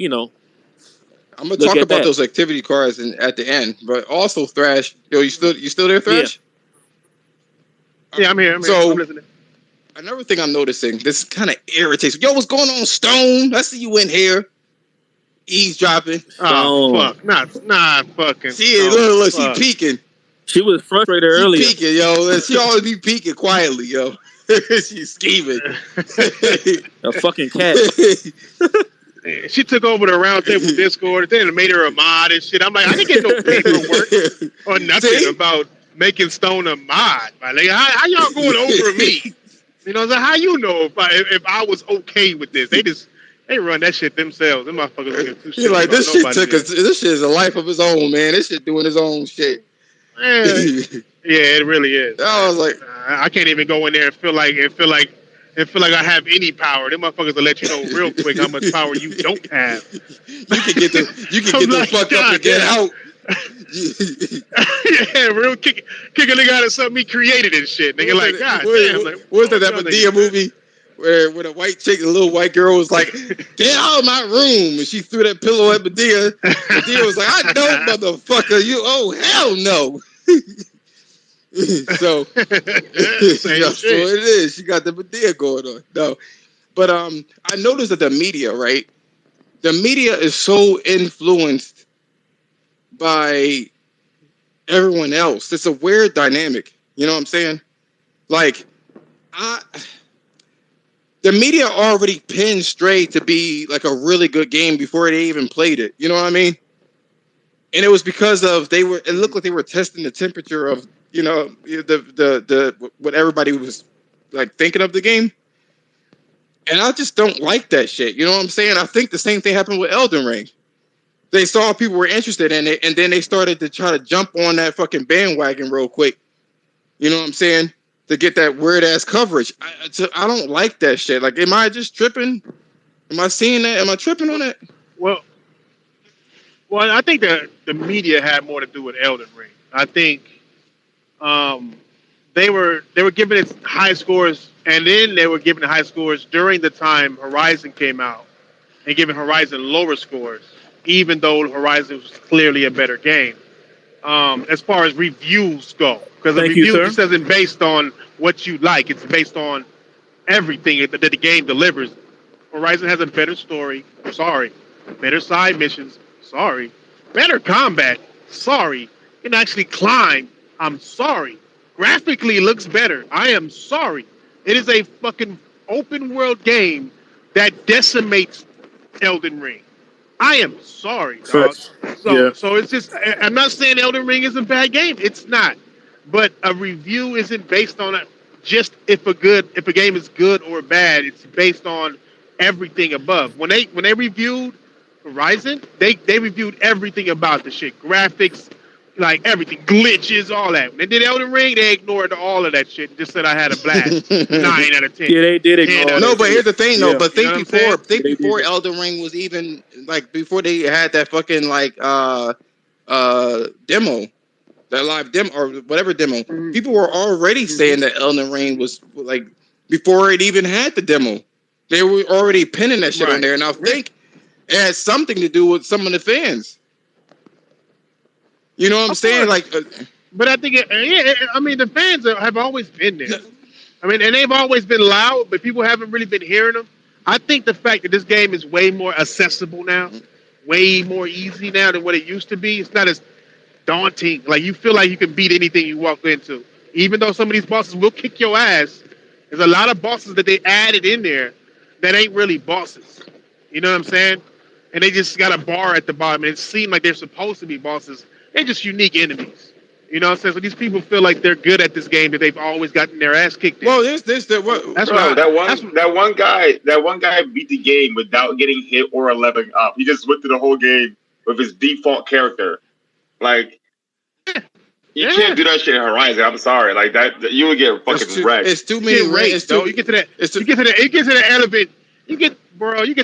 I'm gonna talk about those activity cards at the end, but also Thrash. Yo, you still there, Thrash? Yeah, I'm here. I'm listening. Another thing I'm noticing, this kind of irritates me. Yo, what's going on, Stone? I see you in here, eavesdropping. Oh fuck, not fucking. See, look, she peeking. She was frustrated earlier. She peeking, yo. She always be peeking quietly, yo. She's scheming. A fucking cat. She took over the Roundtable Discord and made her a mod and shit. I'm like, I didn't get no paperwork or nothing about making Stone a mod. Like, how y'all going over me? How you know if I was okay with this? They run that shit themselves. Them motherfuckers. You're like, this shit is a life of his own, man. This shit doing his own shit. Yeah, it really is. I was like, I can't even go in there and feel like I have any power. Them motherfuckers will let you know real quick how much power you don't have. You can get the fuck up and get out. Yeah, real kick a nigga out of something he created and shit. Nigga like, God damn. Like, what was that Medea movie where a white chick, a little white girl was like, get out of my room, and she threw that pillow at Medea. Medea was like, I don't, motherfucker. Hell no. So it is. She got the Medea going on. No, but I noticed that the media, right? The media is so influenced by everyone else. It's a weird dynamic. You know what I'm saying? Like, the media already pinned Stray to be like a really good game before they even played it. You know what I mean? And it was because of it looked like they were testing the temperature of the what everybody was like thinking of the game. And I just don't like that shit. You know what I'm saying? I think the same thing happened with Elden Ring. They saw people were interested in it, and then they started to try to jump on that fucking bandwagon real quick. You know what I'm saying? To get that weird ass coverage. I don't like that shit. Like, am I just tripping? Am I seeing that? Am I tripping on that? Well, I think that the media had more to do with Elden Ring. I think they were giving it high scores, and then they were giving it high scores during the time Horizon came out, and giving Horizon lower scores, even though Horizon was clearly a better game. as far as reviews go, because a review just isn't based on what you like; it's based on everything that the game delivers. Horizon has a better story. Sorry. Better side missions. Sorry. Better combat. Sorry. You can actually climb. I'm sorry. Graphically, it looks better. I am sorry. It is a fucking open world game that decimates Elden Ring. I am sorry, dog. So it's just. I'm not saying Elden Ring is a bad game. It's not. But a review isn't based on just if a game is good or bad. It's based on everything above. When they reviewed Horizon, they reviewed everything about the shit, graphics, like everything, glitches, all that. When they did Elden Ring, they ignored all of that shit and just said I had a blast. 9 out of 10. Yeah, they did ignore. No, but here's the thing, though. But think you before Elden Ring was even like before they had that fucking like demo. That live demo or whatever demo, people were already saying that Elden Ring was like before it even had the demo. They were already pinning that shit on there, and I think it had something to do with some of the fans. You know what I'm saying? Like, but I think, I mean, the fans have always been there. I mean, and they've always been loud, but people haven't really been hearing them. I think the fact that this game is way more accessible now, way more easy now than what it used to be. It's not as daunting. Like, you feel like you can beat anything you walk into. Even though some of these bosses will kick your ass, there's a lot of bosses that they added in there that ain't really bosses. You know what I'm saying? And they just got a bar at the bottom. And it seemed like they're supposed to be bosses. They're just unique enemies. You know what I'm saying? So these people feel like they're good at this game that they've always gotten their ass kicked in. Well, that one guy beat the game without getting hit or leveling up. He just went through the whole game with his default character. Like, you can't do that shit in Horizon. I'm sorry. Like that, you would get fucking wrecked. It's too many raids, though. You get to that. You get to that elephant. You get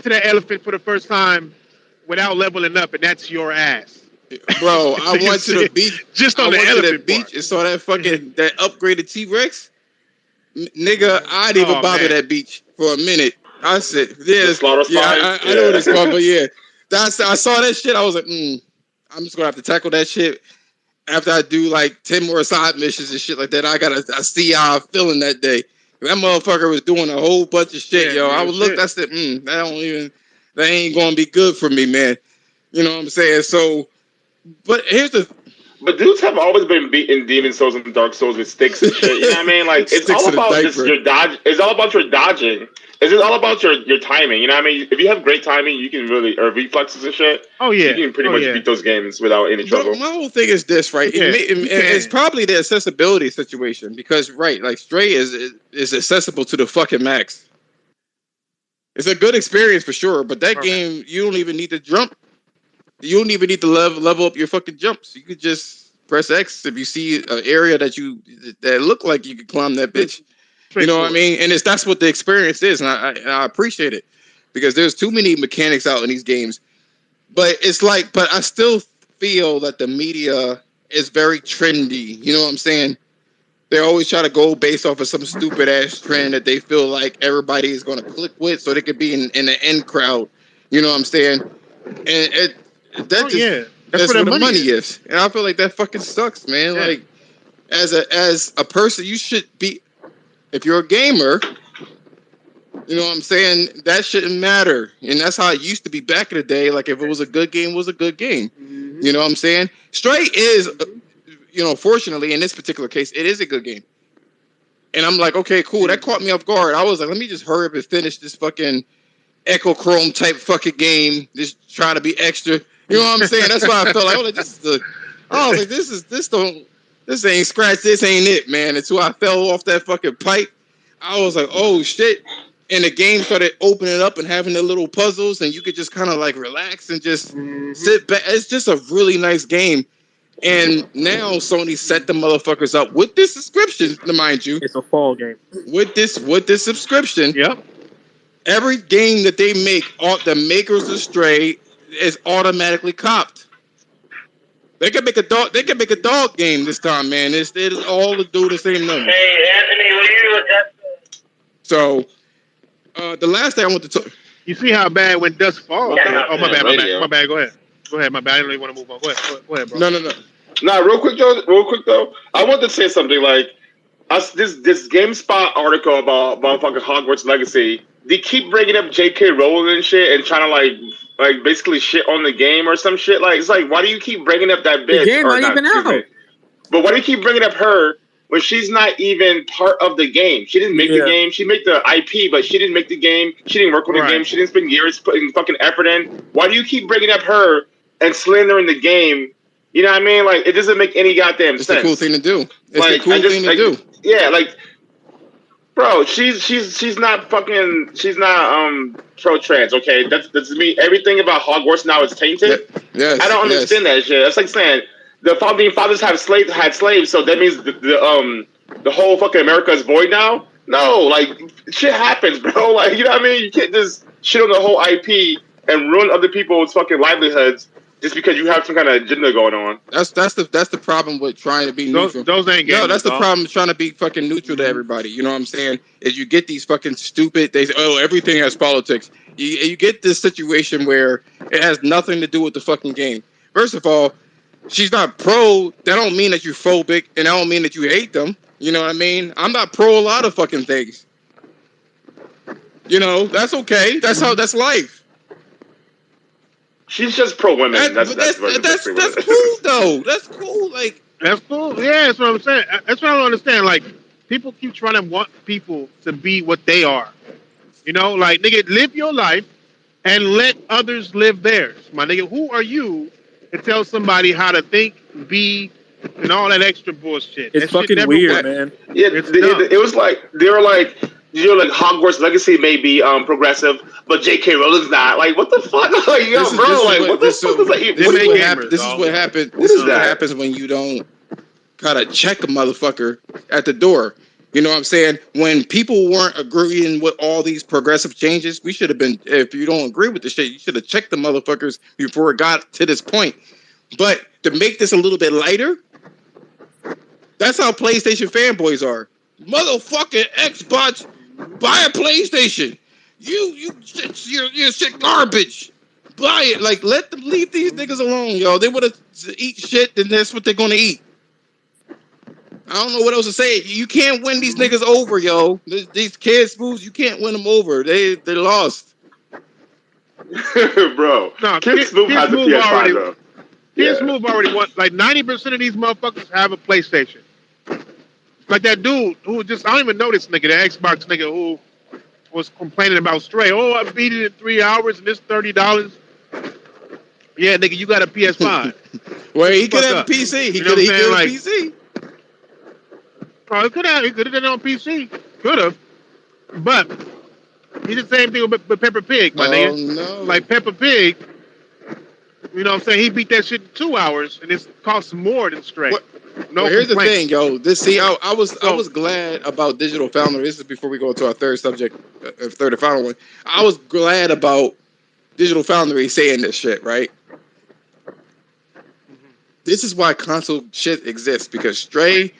to that elephant for the first time without leveling up, and that's your ass. Bro, I went to the beach. Just on the elephant beach and saw that fucking that upgraded T-Rex. Nigga, I didn't even bother that beach for a minute. I said, I know what it's called, but yeah. I saw that shit. I was like, I'm just gonna have to tackle that shit after I do like 10 more side missions and shit like that. I see how I'm feeling that day. That motherfucker was doing a whole bunch of shit, yo. I would look, I said, that ain't gonna be good for me, man. You know what I'm saying? So, but here's the. But dudes have always been beating Demon Souls and Dark Souls with sticks and shit. You know what I mean? Like, it's all about just your dodge. It's all about your dodging. It's just all about your timing. You know what I mean? If you have great timing, you can really, or reflexes and shit. Oh yeah, you can pretty much beat those games without any trouble. My whole thing is this, right? It's probably the accessibility situation because, right, like Stray is accessible to the fucking max. It's a good experience for sure, but that game you don't even need to jump. You don't even need to level up your fucking jumps. You could just press X if you see an area that look like you could climb that bitch. You know what I mean? And that's what the experience is, and I appreciate it because there's too many mechanics out in these games. But it's like, but I still feel that the media is very trendy. You know what I'm saying? They always try to go based off of some stupid ass trend that they feel like everybody is going to click with, so they could be in the end crowd. You know what I'm saying? And that's where the money is. And I feel like that fucking sucks, man. Yeah. Like as a person, you should be. If you're a gamer, you know what I'm saying? That shouldn't matter. And that's how it used to be back in the day. Like, if it was a good game, it was a good game. Mm-hmm. You know what I'm saying? Stray is, fortunately, in this particular case, it is a good game. And I'm like, okay, cool. That caught me off guard. I was like, let me just hurry up and finish this fucking Echo Chrome type fucking game. Just trying to be extra. You know what I'm saying? That's why I felt like, this ain't scratch, this ain't it, man. Until I fell off that fucking pipe, I was like, oh shit. And the game started opening up and having the little puzzles, and you could just kind of like relax and just sit back. It's just a really nice game. And now Sony set the motherfuckers up with this subscription, to mind you. It's a fall game. With this subscription. Yep. Every game that they make, the makers of Stray, is automatically copped. They can make a dog game this time, man. It's all to do the same number. Hey, Anthony, will you adjust? So, the last thing I want to talk. You see how bad when dusk falls? Yeah, my bad. Go ahead. My bad. I don't even want to move on. Go ahead, bro. No. Nah, real quick though. I want to say something like this GameSpot article about fucking Hogwarts Legacy. They keep bringing up J.K. Rowling and shit and trying to like basically shit on the game or some shit. Like it's like, why do you keep bringing up that bitch? The game not even out. But why do you keep bringing up her when she's not even part of the game? She didn't make the game. She made the IP, but she didn't make the game. She didn't work on the game. She didn't spend years putting fucking effort in. Why do you keep bringing up her and slandering the game? You know what I mean? Like, it doesn't make any goddamn sense. It's a cool thing to do. It's a cool thing to do. Yeah, like, bro, she's not pro-trans, okay? That's me. Everything about Hogwarts now is tainted. Yes, I don't understand that shit. That's like saying the founding fathers had slaves, so that means the whole fucking America is void now? No, like, shit happens, bro. Like, you know what I mean? You can't just shit on the whole IP and ruin other people's fucking livelihoods just because you have some kind of agenda going on. That's the problem with trying to be neutral. Those ain't games. No, that's the problem with trying to be fucking neutral to everybody. You know what I'm saying? Is you get these fucking stupid. They say, oh, everything has politics. You get this situation where it has nothing to do with the fucking game. First of all, she's not pro. That don't mean that you're phobic, and that don't mean that you hate them. You know what I mean? I'm not pro a lot of fucking things. You know, that's okay. That's life. She's just pro women. That's cool though. That's cool. Like that's cool. Yeah, that's what I'm saying. That's what I don't understand. Like people keep trying to want people to be what they are. You know, like nigga, live your life and let others live theirs. My nigga, who are you to tell somebody how to think, be, and all that extra bullshit? It's fucking weird, man. Yeah, it was like they were like. You know, like Hogwarts Legacy may be progressive, but J.K. Rowling's not. Like, what the fuck? Like, yo, bro, like, what the fuck is that? This is what happens. This is what happens when you don't gotta check a motherfucker at the door. You know what I'm saying? When people weren't agreeing with all these progressive changes, we should have been. If you don't agree with the shit, you should have checked the motherfuckers before it got to this point. But to make this a little bit lighter, that's how PlayStation fanboys are. Motherfucking Xbox. Buy a PlayStation. You're shit garbage. Buy it. Like, let them leave these niggas alone, yo. They would have eat shit, then that's what they're gonna eat. I don't know what else to say. You can't win these niggas over, yo. These kids moves, you can't win them over. They lost. Bro. No, Kids Move has the PS5 though. Kids Move already won. Like 90% of these motherfuckers have a PlayStation. Like that dude who just, I don't even know this nigga, the Xbox nigga who was complaining about Stray. Oh, I beat it in 3 hours and it's $30. Yeah, nigga, you got a PS5. Well, he could have a PC. He could have a PC. Oh, he could have done it on PC. Could have. But he did the same thing with Peppa Pig, my nigga. No. Like Peppa Pig, you know what I'm saying? He beat that shit in 2 hours and it costs more than Stray. No, here's the thing, yo. I was glad about Digital Foundry. This is before we go into our third and final one. I was glad about Digital Foundry saying this shit, right? This is why console shit exists, because Stray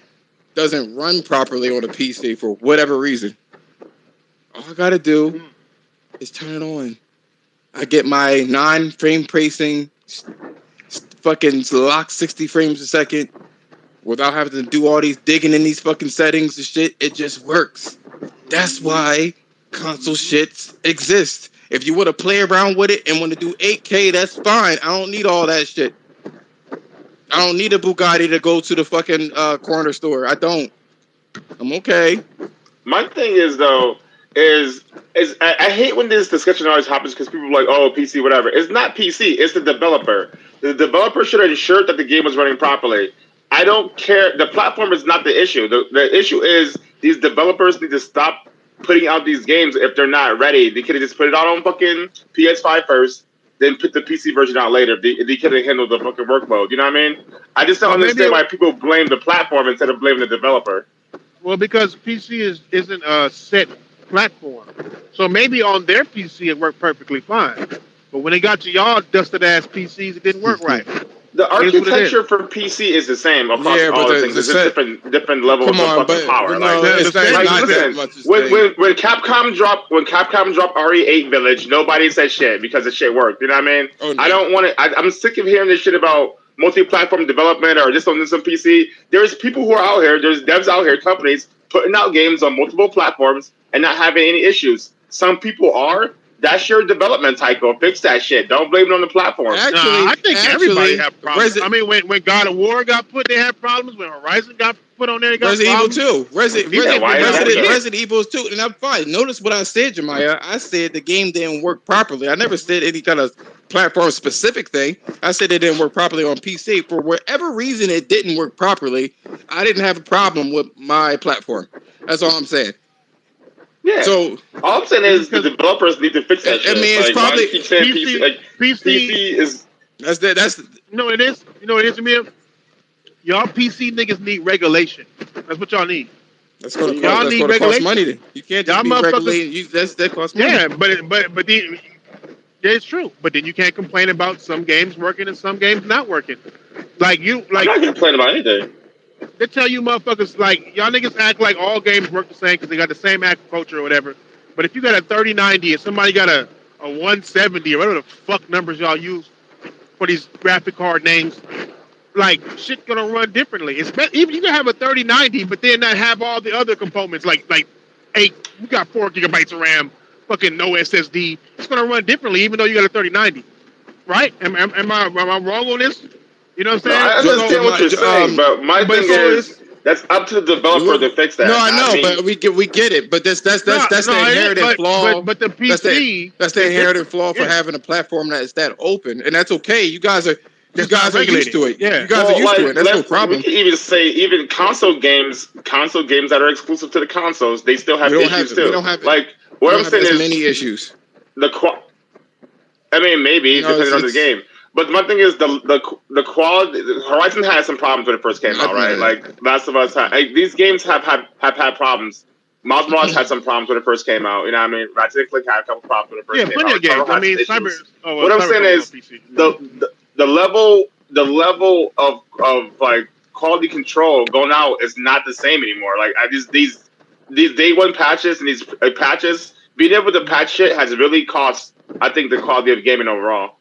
doesn't run properly on a PC for whatever reason. All I gotta do is turn it on. I get my non-frame tracing, fucking lock 60 frames a second. Without having to do all these digging in these fucking settings and shit, it just works. That's why console shits exist. If you want to play around with it and want to do 8K, that's fine. I don't need all that shit. I don't need a Bugatti to go to the fucking corner store. I don't. I'm okay. My thing is though, I hate when this discussion always happens because people are like, oh, PC, whatever. It's not PC. It's the developer. The developer should have ensured that the game was running properly. I don't care. The platform is not the issue. The issue is these developers need to stop putting out these games if they're not ready. They could have just put it out on fucking PS5 first, then put the PC version out later. They could have handled the fucking workload. You know what I mean? I just don't understand why people blame the platform instead of blaming the developer. Well, because PC isn't a set platform. So maybe on their PC it worked perfectly fine. But when it got to y'all dusted ass PCs, it didn't work right. The architecture for PC is the same across all the things. It's just different levels of fucking power. When Capcom dropped RE8 Village, nobody said shit because the shit worked. You know what I mean? I don't want it. I'm sick of hearing this shit about multi-platform development or just on some PC. There's people who are out here. There's devs out here, companies putting out games on multiple platforms and not having any issues. Some people are. That's your development cycle. Fix that shit. Don't blame it on the platform. Actually, I think everybody have problems. I mean, when God of War got put, they had problems. When Horizon got put on there, they got Resident problems. Evil 2. Resident Evil 2. And I'm fine. Notice what I said, Jemiah. I said the game didn't work properly. I never said any kind of platform-specific thing. I said it didn't work properly on PC. For whatever reason it didn't work properly, I didn't have a problem with my platform. That's all I'm saying. Yeah. So all I'm saying is the developers need to fix that shit. I mean, it's probably PC is that's no, it is. You know, it is, Amir. Y'all PC niggas need regulation. That's what y'all need. That's going to cost money. Then you can't just be regulating. That costs money. Yeah, but it's true. But then you can't complain about some games working and some games not working. I'm not complaining about anything. They tell you motherfuckers, like, y'all niggas act like all games work the same because they got the same agriculture or whatever. But if you got a 3090 and somebody got a 170 or whatever the fuck numbers y'all use for these graphic card names, like, shit gonna run differently. Even you can have a 3090, but then not have all the other components, like you got 4 gigabytes of RAM, fucking no SSD. It's gonna run differently, even though you got a 3090. Right? Am I wrong on this? You know what I'm saying? No, I understand what you're saying, but my thing is that's up to the developer to fix that. No, I know, but we get it. But that's the inherent flaw. But the PC that's the inherent flaw for having a platform that is that open, and that's okay. You guys are used to it. Yeah, you guys are used to it. That's no problem. We can even say console games that are exclusive to the consoles, they still have issues too. What I'm saying is many issues. I mean, maybe depending on the game. But my thing is the quality. Horizon had some problems when it first came out, right? Like Last of Us. These games have had problems. Miles Morales had some problems when it first came out. You know what I mean? Ratchet and Clank had a couple problems when it first came out. Yeah, plenty of games. I mean, what I'm saying is the level of like quality control going out is not the same anymore. Like these day one patches and these patches, being able to patch shit has really cost, I think, the quality of gaming overall.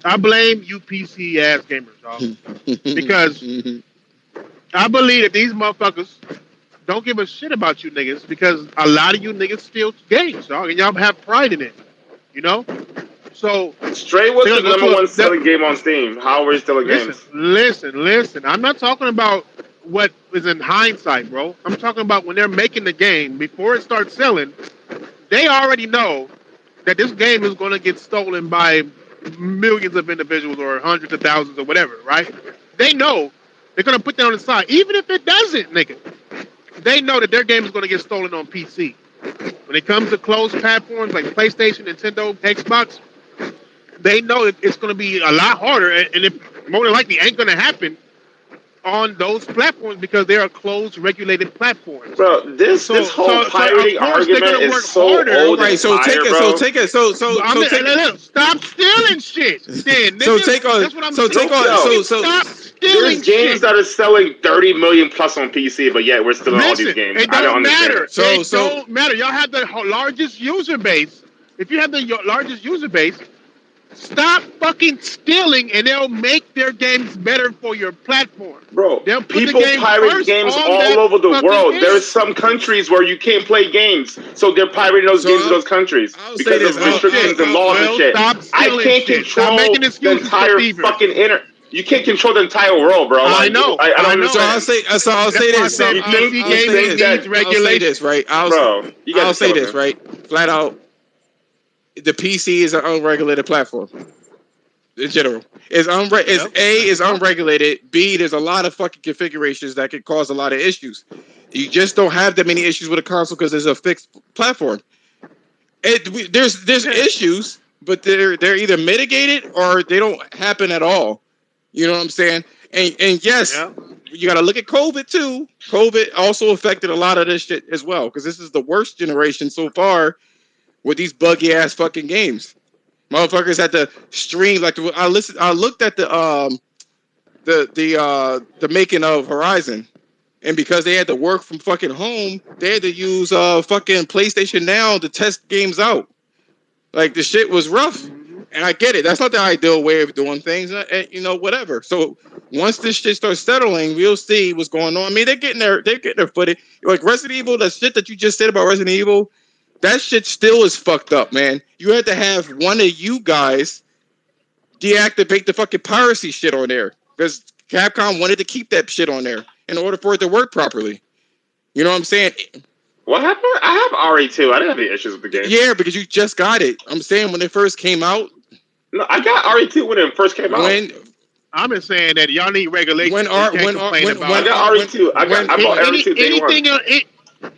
I blame you PC ass gamers, dog. Because I believe that these motherfuckers don't give a shit about you niggas because a lot of you niggas steal games, dog, and y'all have pride in it. You know? So Stray was the number one selling game on Steam. How are we still a game? Listen. I'm not talking about what is in hindsight, bro. I'm talking about when they're making the game, before it starts selling, they already know that this game is going to get stolen by millions of individuals or hundreds of thousands or whatever, right? They know they're going to put that on the side. Even if it doesn't, nigga, they know that their game is going to get stolen on PC. When it comes to closed platforms like PlayStation, Nintendo, Xbox, they know it's going to be a lot harder, and it more than likely ain't going to happen on those platforms because they are closed, regulated platforms. Bro, this whole pirating argument is so old. Right, stop stealing shit. Then, stop stealing. There's games that are selling 30 million plus on PC, but yet we're still in all these games. It don't matter. It don't matter. Y'all have the largest user base. If you have the largest user base, stop fucking stealing, and they'll make their games better for your platform. Bro, people pirate games all over the world. There's some countries where you can't play games, so they're pirating those games in those countries because of restrictions and laws and shit. I can't control the entire fucking internet. You can't control the entire world, bro. I know. I don't understand. So I'll say this. I'll say this, right? Flat out. The PC is an unregulated platform. In general, is unregulated. B, there's a lot of fucking configurations that could cause a lot of issues. You just don't have that many issues with a console because there's a fixed platform. There's issues, but they're either mitigated or they don't happen at all. You know what I'm saying? And yes, you got to look at COVID too. COVID also affected a lot of this shit as well because this is the worst generation so far with these buggy ass fucking games. Motherfuckers had to stream I looked at the making of Horizon, and because they had to work from fucking home, they had to use fucking PlayStation Now to test games out. Like the shit was rough. And I get it. That's not the ideal way of doing things, you know, whatever. So once this shit starts settling, we'll see what's going on. I mean, they're getting their footage. Like Resident Evil, the shit that you just said about Resident Evil, that shit still is fucked up, man. You had to have one of you guys deactivate the fucking piracy shit on there because Capcom wanted to keep that shit on there in order for it to work properly. You know what I'm saying? What happened? I have RE2. I didn't have any issues with the game. Yeah, because you just got it. I'm saying when it first came out. No, I got RE2 when it first came out. I'm just saying that y'all need regulations. I got RE2. I bought RE2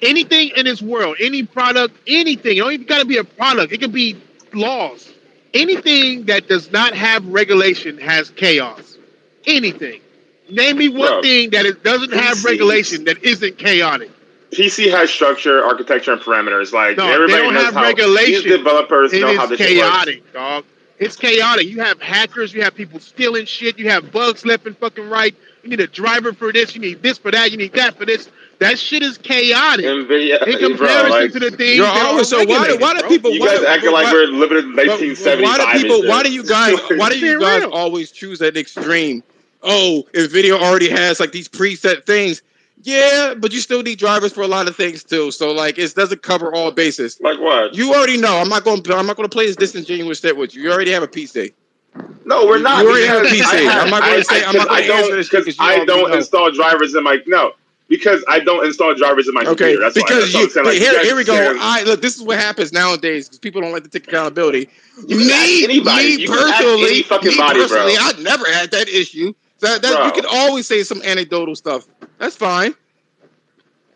anything in this world, any product, anything. You don't even got to be a product. It could be laws. Anything that does not have regulation has chaos. Anything. Name me one thing that it doesn't have regulation that isn't chaotic. PC has structure, architecture, and parameters. Like everybody they don't knows have how regulation. These developers know how this shit works. It's chaotic, dog. It's chaotic. You have hackers. You have people stealing shit. You have bugs left and fucking right. You need a driver for this. You need this for that. You need that for this. That shit is chaotic in comparison to the things. You're always so. Why do people? You guys acting like we're living in 1975. Why do you guys always choose that extreme? Oh, Nvidia already has like these preset things. Yeah, but you still need drivers for a lot of things too. So like, it doesn't cover all bases. Like what? You already know. I'm not going to play this disingenuous shit with you. You already have a PC. No, we're not. You already have a PC. I'm not going to say. I'm not going to answer this because I don't install drivers in my Because I don't install drivers in my computer. That's because why. That's here we go. Look, this is what happens nowadays because people don't like to take accountability. Me personally, I never had that issue. That you can always say some anecdotal stuff. That's fine.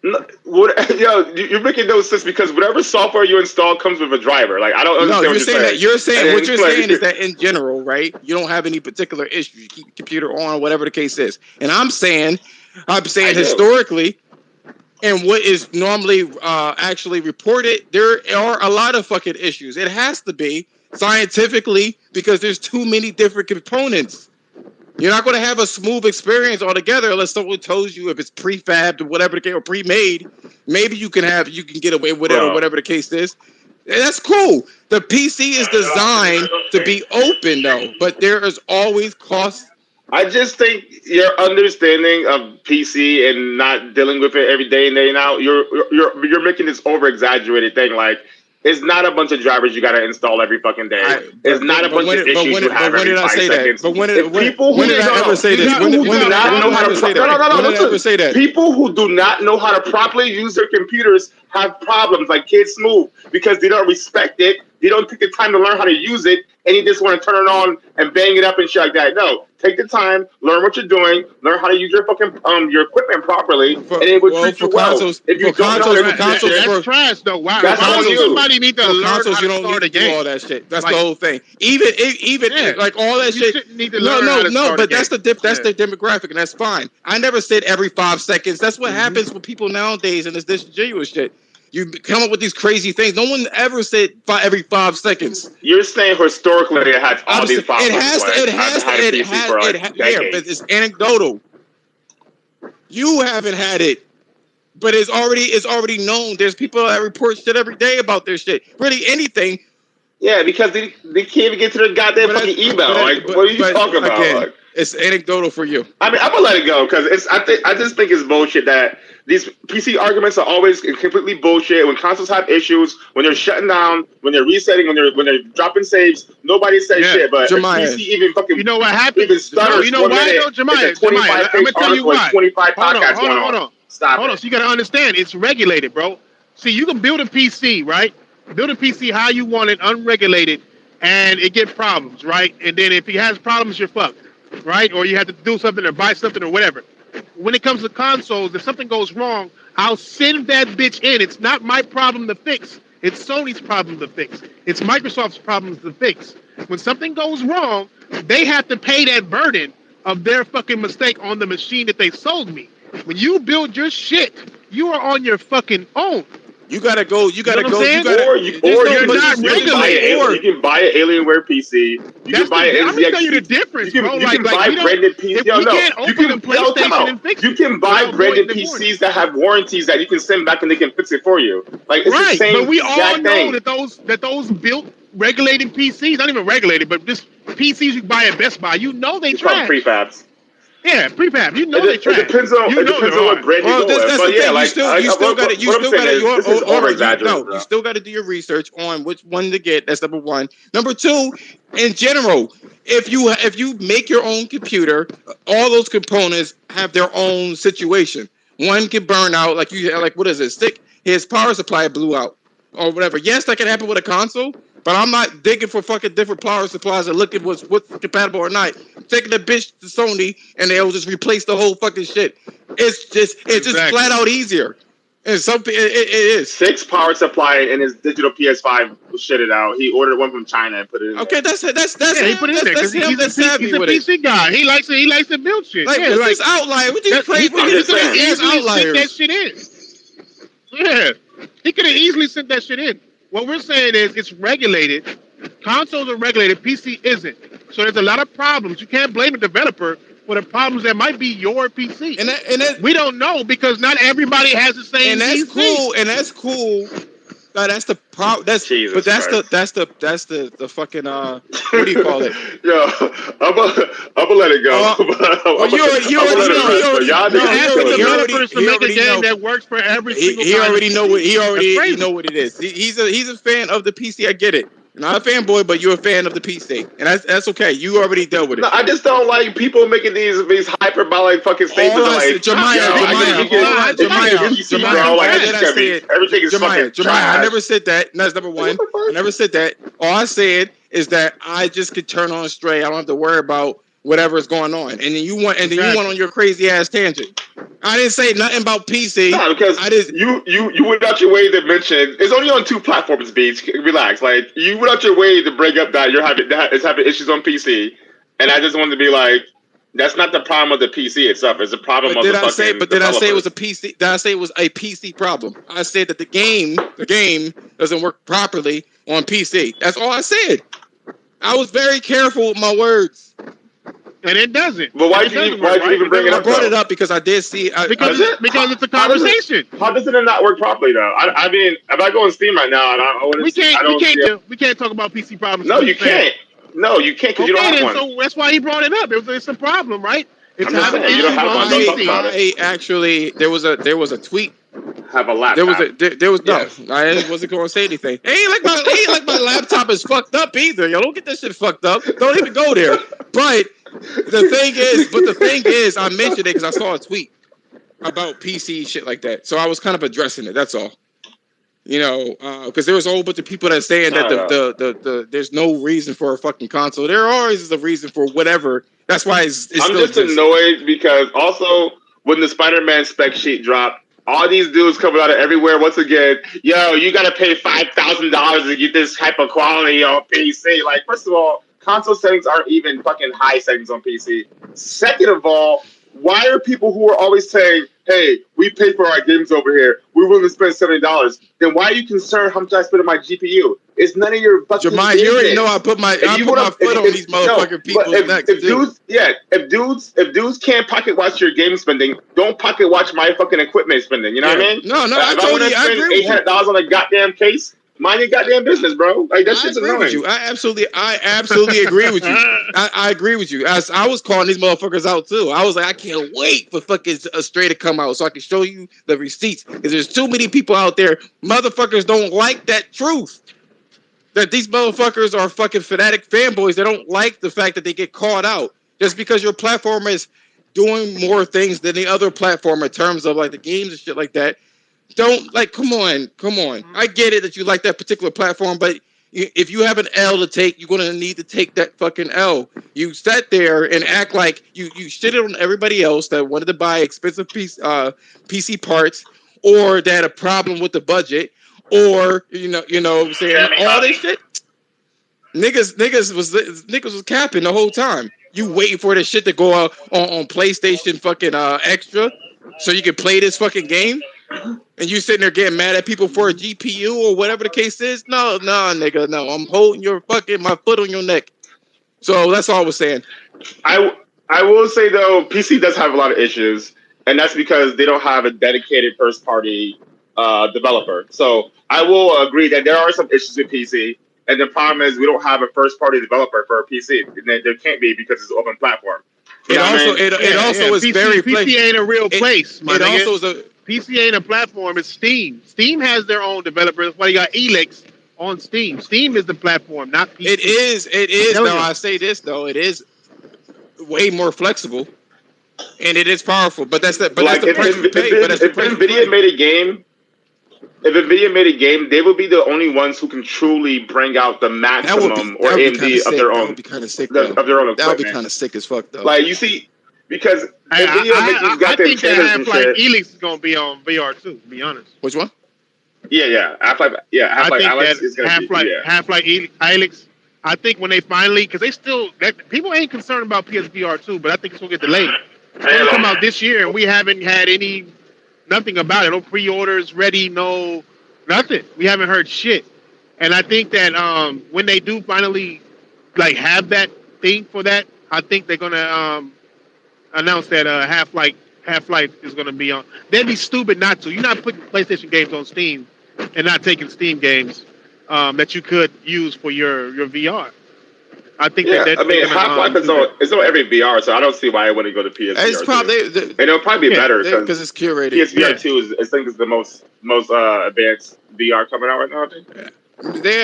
No, you're making no sense because whatever software you install comes with a driver. Like I don't understand what you're saying. What you're saying is that in general, right? You don't have any particular issues. You keep your computer on, whatever the case is. And I'm saying historically, and what is normally actually reported, there are a lot of fucking issues. It has to be scientifically because there's too many different components. You're not going to have a smooth experience altogether unless someone tells you if it's prefabbed or whatever the case, or pre-made. Maybe you can get away with it or whatever the case is. And that's cool. The PC is designed to be open though, but there is always cost. I just think your understanding of PC and not dealing with it every day in day out, you're making this over exaggerated thing like. It's not a bunch of drivers you got to install every fucking day. It's not a bunch of issues you have every 5 seconds. But when did I ever say this? When did I ever say that? People who do not know how to properly use their computers have problems, like Kid Smooth, because they don't respect it. They don't take the time to learn how to use it, and you just want to turn it on and bang it up and shit like that. No, take the time, learn what you're doing, learn how to use your fucking your equipment properly, and it will treat you well. If you don't know that's trash though. Wow, somebody need to learn how to start a game. All that shit. That's the whole thing. Even like all that shit. Need to learn but that's the demographic, and that's fine. I never said every 5 seconds. That's what happens with people nowadays, and this disingenuous shit. You come up with these crazy things. No one ever said every 5 seconds. You're saying historically it had all these problems. But it's anecdotal. You haven't had it, but it's already known. There's people that report shit every day about their shit. Really anything. Yeah, because they can't even get to their goddamn fucking email. What are you talking about? Again, it's anecdotal for you. I mean, I'm gonna let it go because I just think it's bullshit that these PC arguments are always completely bullshit. When consoles have issues, when they're shutting down, when they're resetting, when they're dropping saves, nobody says shit. But PC even fucking what happened? Even stutters. You know why though, Jemiah? I'm gonna tell you why. 25 podcasts going on. Stop. Hold on. So you gotta understand, it's regulated, bro. See, you can build a PC, right? Build a PC how you want it, unregulated, and it gets problems, right? And then if it has problems, you're fucked, right? Or you have to do something or buy something or whatever. When it comes to consoles, if something goes wrong, I'll send that bitch in. It's not my problem to fix. It's Sony's problem to fix. It's Microsoft's problem to fix. When something goes wrong, they have to pay that burden of their fucking mistake on the machine that they sold me. When you build your shit, you are on your fucking own. You gotta go. You gotta go. You can buy an Alienware PC. You can buy an NZX. I'm tell you the difference, you can buy branded PCs. You can buy branded PCs that have warranties that you can send back and they can fix it for you. Like it's the same. But we all know that those built regulated PCs, not even regulated, but just PCs you buy at Best Buy, you know they trash. Prefabs. Yeah, prefab. You know they trash. It depends on what brand you go with. That's but the yeah, thing. Like you still got to you still got to do your research on which one to get. That's number one. Number two, in general, if you make your own computer, all those components have their own situation. One can burn out, like what is it? His power supply blew out or whatever. Yes, that can happen with a console. But I'm not digging for fucking different power supplies and looking what's compatible or not. I'm taking the bitch to Sony and they'll just replace the whole fucking shit. It's just flat out easier. And it is. 6 power supply in his digital PS5 shitted out. He ordered one from China and put it in. Okay, that's he put it in there because he's a PC guy. He likes to build shit. Like what's this outlier? What you play? He could have easily sent that shit in. Yeah, he could have easily sent that shit in. What we're saying is it's regulated. Consoles are regulated. PC isn't. So there's a lot of problems. You can't blame the developer for the problems that might be your PC. And we don't know because not everybody has the same. And that's PC. cool. And that's cool. That's the problem. That's the fucking what do you call it? Yo, I'm gonna let it go. You already know that works for every single. He already know what it is. He's a fan of the PC. I get it. Not a fanboy, but you're a fan of the PC, and that's okay. You already dealt with it. No, I just don't like people making these hyperbolic fucking statements. Jemiah, I never said that. That's number one. I never said that. All I said is that I just could turn on Stray. I don't have to worry about whatever's going on. And then you went on your crazy ass tangent. I didn't say nothing about PC. No, because you went out your way to mention it's only on 2 platforms, Beach. Relax. Like you went out your way to bring up that it's having issues on PC. And I just wanted to be like, that's not the problem of the PC itself. It's a problem of the fucking But did I say it was a PC? Did I say it was a PC problem? I said that the game doesn't work properly on PC. That's all I said. I was very careful with my words. And it doesn't. But why did you even bring it up? I brought it up because I did see. Because it's a conversation. How does it not work properly though? I mean, if I go on Steam right now, and we can't talk about PC problems. No, you can't. No, you can't because you don't have one. So that's why he brought it up. It's a problem, right? It's having you don't have one. Don't talk about it. Actually, there was a tweet. Have a laptop. There was no. I wasn't going to say anything. It ain't like my laptop is fucked up either. Yo, don't get that shit fucked up. Don't even go there. But the thing is, I mentioned it because I saw a tweet about PC shit like that. So I was kind of addressing it. That's all. You know, because there was a whole bunch of people that saying that the there's no reason for a fucking console. There always is a reason for whatever. That's why it's I'm just annoyed because also when the Spider-Man spec sheet dropped, all these dudes coming out of everywhere once again. Yo, you gotta pay $5,000 to get this type of quality on PC. Like, first of all, console settings aren't even fucking high settings on PC. Second of all, why are people who are always saying, hey, we pay for our games over here, we're willing to spend $70, then why are you concerned how much I spend on my GPU? It's none of your fucking business. You already know I put my foot on these motherfucking people's necks. If dudes can't pocket watch your game spending, don't pocket watch my fucking equipment spending. You know what I mean? No, I totally agree. $800 on a goddamn case. Mind your goddamn business, bro. Like that shit's annoying. I absolutely agree with you. I agree with you. I was calling these motherfuckers out too. I was like, I can't wait for fucking Stray to come out so I can show you the receipts. Because there's too many people out there. Motherfuckers don't like that truth. That these motherfuckers are fucking fanatic fanboys. They don't like the fact that they get called out just because your platform is doing more things than the other platform in terms of like the games and shit like that. Don't like, come on. I get it that you like that particular platform, but if you have an L to take, you're gonna need to take that fucking L. You sat there and act like you shitted on everybody else that wanted to buy expensive PC parts, or that had a problem with the budget, or you know what I'm saying, all this shit. Niggas was capping the whole time. You waiting for this shit to go out on PlayStation fucking extra, so you can play this fucking game. And you sitting there getting mad at people for a GPU or whatever the case is? No, nigga, no. I'm holding my foot on your neck. So that's all I was saying. I will say though, PC does have a lot of issues, and that's because they don't have a dedicated first party developer. So I will agree that there are some issues with PC, and the problem is we don't have a first party developer for a PC. And there can't be because it's an open platform. It also is very PC ain't a real place. It also is a PC ain't a platform. It's Steam. Steam has their own developers. That's why you got Elix on Steam. Steam is the platform, not PC. It is. Now I say this though, it is way more flexible, and it is powerful. But that's the price you pay. If NVIDIA made a game, they would be the only ones who can truly bring out the maximum or AMD of their own. That would be kind of sick. Of their own equipment. That would be kind of sick as fuck though. Like you see. Because I think that Half-Life Elix is going to be on VR too, to be honest. Which one? Yeah. Half-Life Elix is going to be. Half-Life Elix. I think when they finally, because people ain't concerned about PSVR 2, but I think it's going to get delayed. It's going to come out this year, and we haven't had nothing about it. No pre-orders ready, no nothing. We haven't heard shit. And I think that when they do finally have that thing for that, I think they're going to announce that Half-Life is going to be on. They'd be stupid not to. You're not putting PlayStation games on Steam and not taking Steam games that you could use for your VR. I think Half-Life is on every VR, so I don't see why I wouldn't go to PSVR. It's probably and it'll probably be better because it's curated. PSVR 2 is the most advanced VR coming out right now. I think. They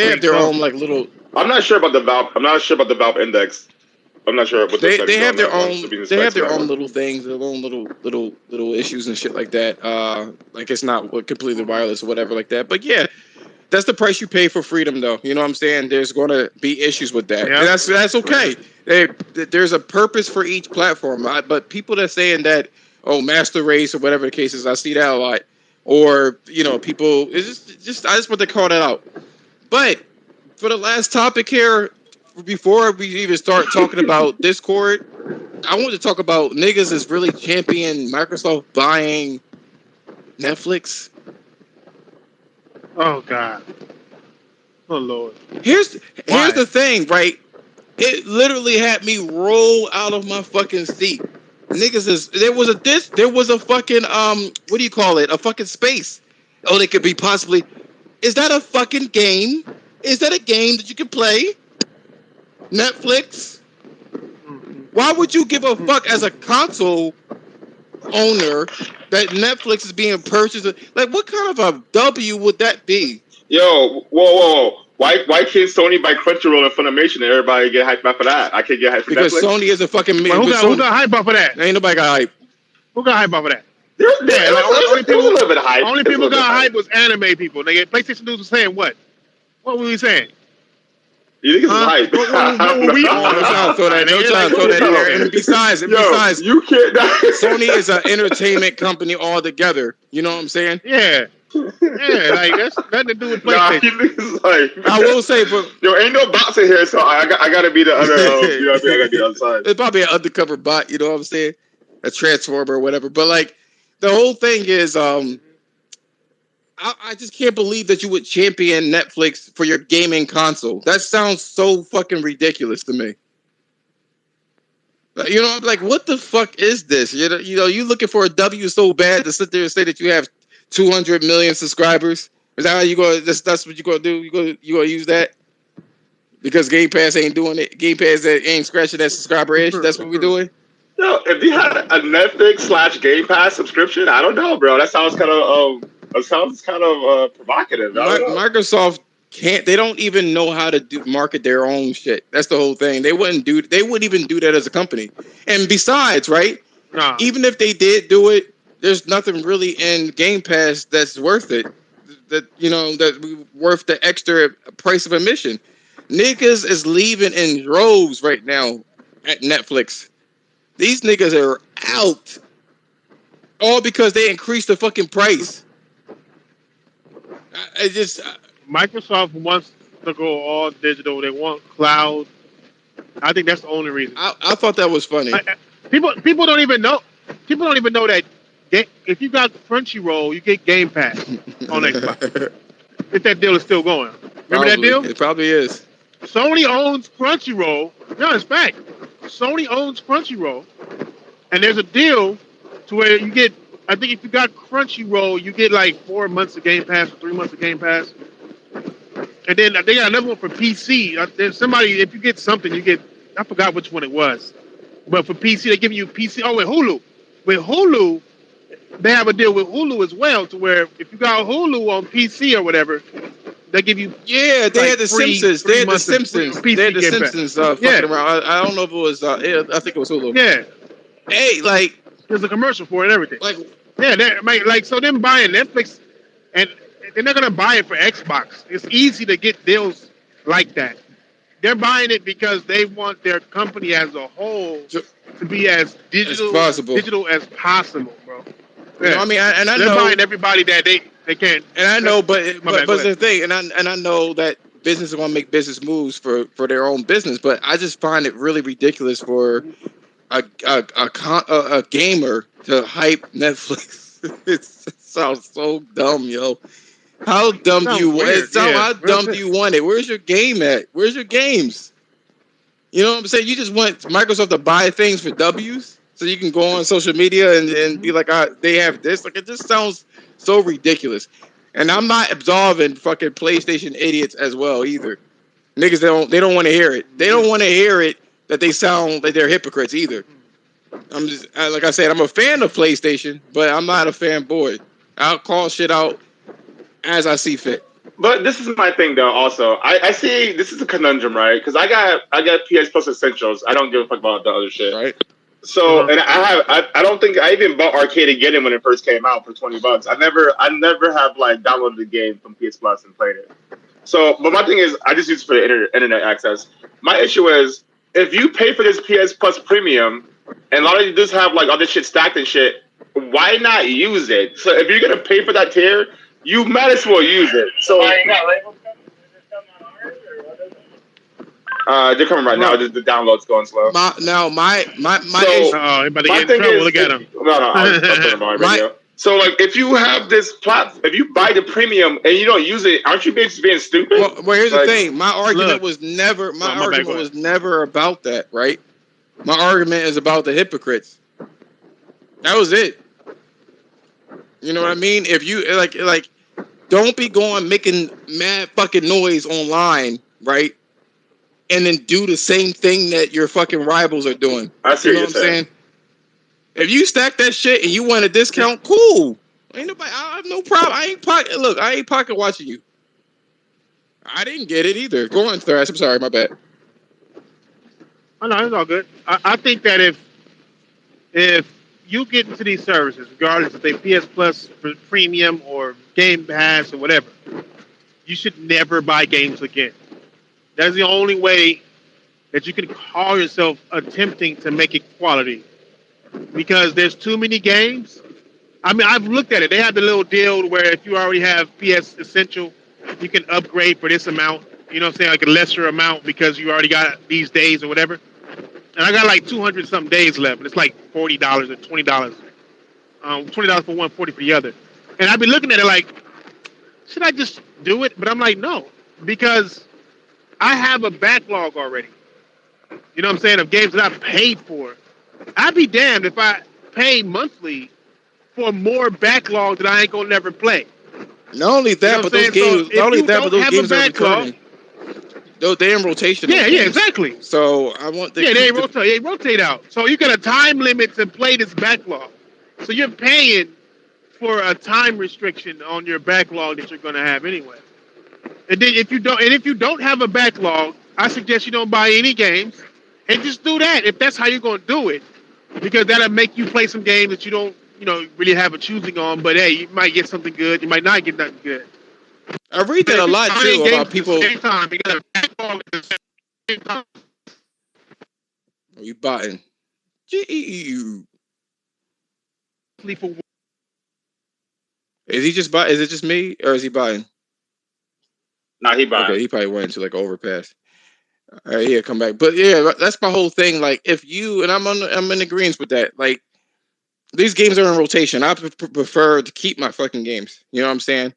have their own little. I'm not sure about the Valve. Valve Index. I'm not sure what they have their own. They have their own little things, their own little issues and shit like that. It's not completely wireless or whatever like that. But yeah, that's the price you pay for freedom, though. You know what I'm saying? There's going to be issues with that. Yeah. And that's okay. There's a purpose for each platform. But people that saying that master race or whatever the case is, I see that a lot. Or people it's just I just want to call that out. But for the last topic here. Before we even start talking about Discord, I want to talk about niggas is really championing Microsoft buying Netflix. Oh God. Oh Lord. Here's the thing, right? It literally had me roll out of my fucking seat. Niggas there was a fucking what do you call it? A fucking space. Oh, they could be possibly. Is that a fucking game? Is that a game that you can play? Netflix? Why would you give a fuck as a console owner that Netflix is being purchased? What kind of a W would that be? Yo, whoa. Why can't Sony buy Crunchyroll and Funimation and everybody get hyped up for that? I can't get hyped for because Netflix? Sony is a fucking... Who got hype off of that? Ain't nobody got hype. Who got hype off of that? Only people a little bit hype. Only people got hype was anime people. PlayStation News was saying what? What were we saying? You think it's hype? What were we on? Throw that here. And besides, you can't. Sony is an entertainment company altogether. You know what I'm saying? Yeah. That's nothing to do with PlayStation. I will say, but ain't no bots in here, so I gotta be the other. I gotta be the other side. It's probably an undercover bot. You know what I'm saying? A transformer or whatever. But the whole thing is, I just can't believe that you would champion Netflix for your gaming console. That sounds so fucking ridiculous to me. I'm like, what the fuck is this? You looking for a W so bad to sit there and say that you have 200 million subscribers? Is that how you go? That's what you gonna do? You gonna use that? Because Game Pass ain't doing it. Game Pass ain't scratching that subscriber itch. That's what we doing. No, if you had a Netflix / Game Pass subscription, I don't know, bro. That sounds kind of provocative. Microsoft can't. They don't even know how to market their own shit. That's the whole thing. They wouldn't even do that as a company. And besides, right? Even if they did do it, there's nothing really in Game Pass that's worth it. That worth the extra price of admission. Niggas is leaving in droves right now at Netflix. These niggas are out. All because they increased the fucking price. Microsoft wants to go all digital. They want cloud. I think that's the only reason. I thought that was funny. People don't even know. People don't even know that if you got Crunchyroll, you get Game Pass on Xbox. If that deal is still going. Remember that deal? It probably is. Sony owns Crunchyroll. No, it's fact. Sony owns Crunchyroll, and there's a deal to where you get. I think if you got Crunchyroll, you get like 4 months of Game Pass or 3 months of Game Pass. And then they got another one for PC. There's somebody, if you get something, you get. I forgot which one it was, but for PC, they give you PC. Oh, with Hulu. With Hulu, they have a deal with Hulu as well, to where if you got Hulu on PC or whatever, they give you. Yeah, they had the Simpsons. They had the Simpsons. They had the Simpsons fucking around. I don't know if it was. I think it was Hulu. Yeah. Hey, like there's a commercial for it and everything. Like, yeah, like so them buying Netflix, and they're not gonna buy it for Xbox. It's easy to get deals like that. They're buying it because they want their company as a whole to be as digital as possible, bro. Yeah. You know, I mean, and I they're know buying everybody that they can't. And I know, but the thing, and I know that business is going to make business moves for their own business, but I just find it really ridiculous for a gamer to hype Netflix. It sounds so dumb, yo. How dumb do you want it? How dumb do you want it? Where's your game at? Where's your games? You know what I'm saying? You just want Microsoft to buy things for W's so you can go on social media and be like, they have this. Like, it just sounds so ridiculous. And I'm not absolving fucking PlayStation idiots as well either. Niggas, they don't want to hear it. They don't want to hear it that they sound like they're hypocrites either. I'm just, like I said, I'm a fan of PlayStation, but I'm not a fanboy. I'll call shit out as I see fit. But this is my thing, though. Also, I see this is a conundrum, right? Because I got PS Plus Essentials. I don't give a fuck about the other shit, right? So, and I don't think I even bought Arcade Again when it first came out for $20. I never have like downloaded the game from PS Plus and played it. So, but my thing is, I just use it for the internet access. My issue is, if you pay for this PS Plus Premium, and a lot of you just have like all this shit stacked and shit, why not use it? So, if you're gonna pay for that tier, you might as well use it. So, they're coming right now. The download's going slow. My thing is, look at them. No, I'll put them on radio. So, like, if you have this platform, if you buy the premium and you don't use it, aren't you being stupid? Well, here's the thing. My argument was never. My argument was never about that, right? My argument is about the hypocrites. That was it. You know what I mean? If you like, don't be making mad fucking noise online, right? And then do the same thing that your fucking rivals are doing. I see what I'm saying. If you stack that shit and you want a discount, cool. Ain't nobody. I have no problem. I ain't pocket watching you. I didn't get it either. Go on, Thrash. I'm sorry, my bad. Oh no, it's all good. I think that if you get into these services, regardless if they PS Plus Premium or Game Pass or whatever, you should never buy games again. That's the only way that you can call yourself attempting to make it quality. Because there's too many games. I mean, I've looked at it. They have the little deal where if you already have PS Essential, you can upgrade for this amount. You know what I'm saying? Like a lesser amount because you already got these days or whatever. And I got like 200 something days left. And it's like $40 or $20. $20 for one, $40 for the other. And I've been looking at it like, should I just do it? But I'm like, no. Because I have a backlog already. You know what I'm saying? Of games that I paid for. I'd be damned if I pay monthly for more backlog that I ain't gonna never play. Not only that, but those games. Not only that, but those games are recurring. They're in rotation. Yeah, exactly. So I want. They rotate out. So you got a time limit to play this backlog. So you're paying for a time restriction on your backlog that you're gonna have anyway. And then if you don't have a backlog, I suggest you don't buy any games. And just do that if that's how you're going to do it. Because that'll make you play some games that you don't, really have a choosing on. But, hey, you might get something good. You might not get nothing good. I read that a lot, too, about people. At the same time, you got a backlog at the same time. Are you buying? Is he just buying? Is it just me? Or is he buying? Nah, he buying. Okay, he probably went into, overpass. All right, yeah, come back. But yeah, that's my whole thing. Like, if you and I'm in agreement with that. Like, these games are in rotation. I prefer to keep my fucking games. You know what I'm saying?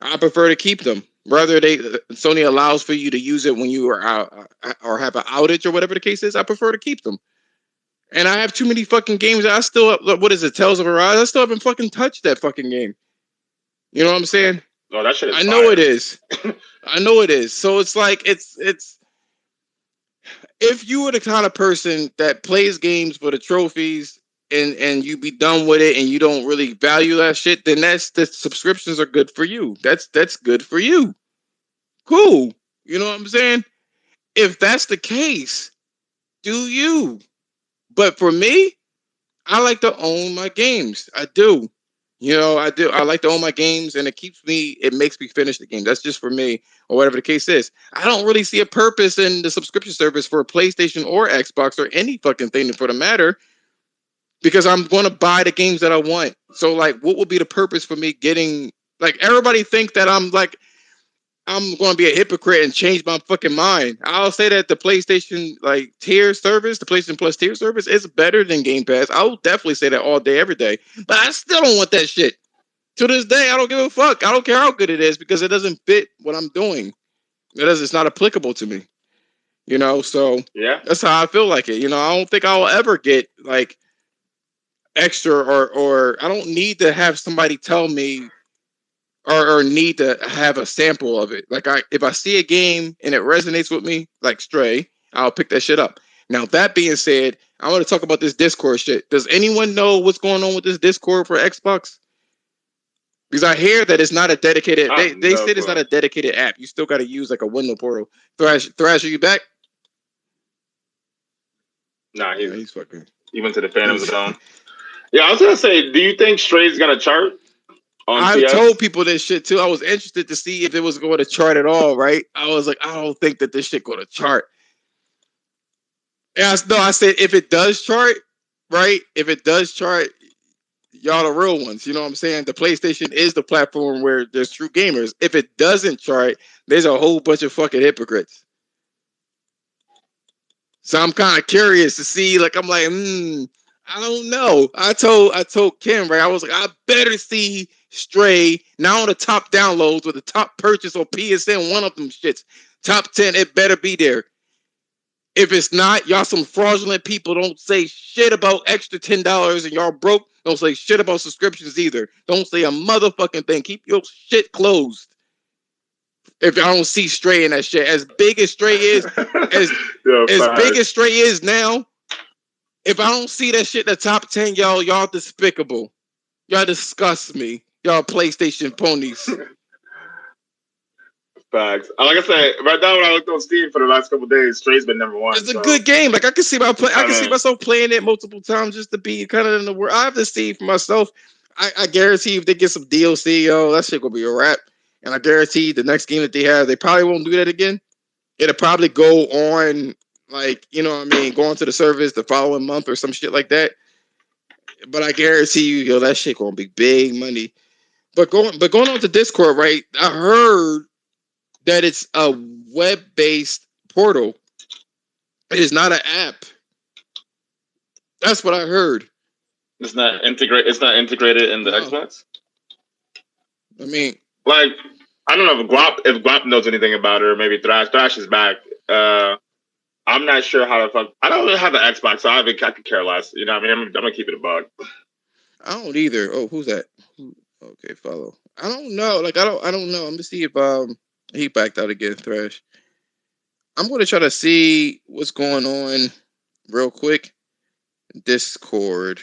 I prefer to keep them. Whether Sony allows for you to use it when you are out or have an outage or whatever the case is, I prefer to keep them. And I have too many fucking games. I still, what is it, Tales of Arise? I still haven't fucking touched that fucking game. You know what I'm saying? Oh, that shit is I know fire. it is. I know it is. So it's like, it's if you were the kind of person that plays games for the trophies and you be done with it and you don't really value that shit, then the subscriptions are good for you. That's good for you. Cool. You know what I'm saying? If that's the case, do you? But for me, I like to own my games. I do. You know, I do. I like to own my games, and it makes me finish the game. That's just for me, or whatever the case is. I don't really see a purpose in the subscription service for a PlayStation or Xbox or any fucking thing for the matter, because I'm going to buy the games that I want. So, like, what would be the purpose for me getting, like, everybody think that I'm going to be a hypocrite and change my fucking mind. I'll say that the PlayStation tier service, the PlayStation Plus tier service, is better than Game Pass. I'll definitely say that all day, every day. But I still don't want that shit. To this day, I don't give a fuck. I don't care how good it is because it doesn't fit what I'm doing. It's not applicable to me. You know, so yeah, that's how I feel like it. You know, I don't think I'll ever get like extra or I don't need to have somebody tell me or need to have a sample of it. Like if I see a game and it resonates with me, like Stray, I'll pick that shit up. Now that being said, I want to talk about this Discord shit. Does anyone know what's going on with this Discord for Xbox? Because I hear that it's not a dedicated. They said it's not a dedicated app. You still got to use like a window portal. Thrash, are you back? Nah, he's fucking. He went to the Phantom Zone. Yeah, I was gonna say, do you think Stray's gonna chart? I told people this shit too. I was interested to see if it was going to chart at all, right? I was like, I don't think that this shit going to chart. Yeah, no, I said if it does chart, right? If it does chart, y'all the real ones. You know what I'm saying? The PlayStation is the platform where there's true gamers. If it doesn't chart, there's a whole bunch of fucking hypocrites. So I'm kind of curious to see. Like, I'm like, I don't know. I told Kim, right? I was like, I better see Stray now on the top downloads or the top purchase or PSN. One of them shits, top 10. It better be there. If it's not, y'all some fraudulent people. Don't say shit about extra $10 and y'all broke. Don't say shit about subscriptions either. Don't say a motherfucking thing. Keep your shit closed. If I don't see Stray in that shit, as big as Stray is, as big as Stray is now, if I don't see that shit in the top 10, y'all despicable. Y'all disgust me. Y'all PlayStation ponies. Facts. Like I said, right now when I looked on Steam for the last couple of days, Stray's been number one. It's a good game. Like I can see myself playing it multiple times just to be kind of in the world. I have to see for myself. I guarantee if they get some DLC, that shit gonna be a wrap. And I guarantee the next game that they have, they probably won't do that again. It'll probably go on, like, you know what I mean, go on to the service the following month or some shit like that. But I guarantee you, that shit gonna be big money. But going on to Discord, right? I heard that it's a web-based portal. It is not an app. That's what I heard. It's not integrated. It's not integrated in the Xbox. I mean, like, I don't know if Guap knows anything about it, or maybe Thrash. Thrash is back. I'm not sure how the fuck. I don't really have an Xbox, so I could care less. You know what I mean? I'm gonna keep it a bug. I don't either. Oh, who's that? Okay, follow. I don't know. Like, I don't know. I'm gonna see if he backed out again, Thrash. I'm gonna try to see what's going on real quick. Discord.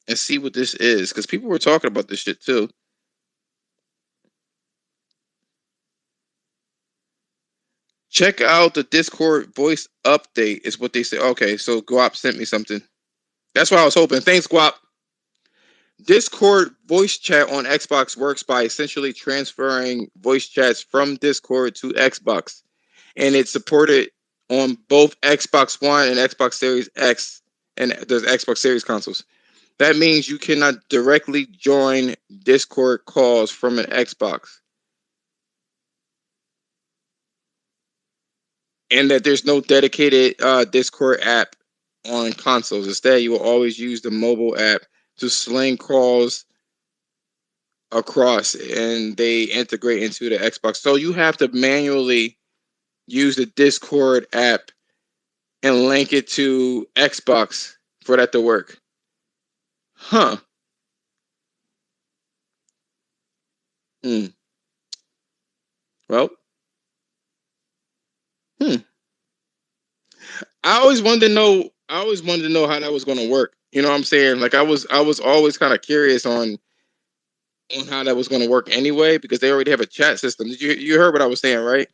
And see what this is, because people were talking about this shit too. Check out the Discord voice update, is what they say. Okay, so Guap sent me something. That's what I was hoping. Thanks, Guap. Discord voice chat on Xbox works by essentially transferring voice chats from Discord to Xbox. And it's supported on both Xbox One and Xbox Series X and the Xbox Series consoles. That means you cannot directly join Discord calls from an Xbox. And that there's no dedicated Discord app on consoles. Instead, you will always use the mobile app to sling calls across, and they integrate into the Xbox. So you have to manually use the Discord app and link it to Xbox for that to work. Huh. Well. I always wanted to know. I always wanted to know how that was going to work. You know what I'm saying? Like I was always kind of curious on how that was going to work anyway, because they already have a chat system. You heard what I was saying, right?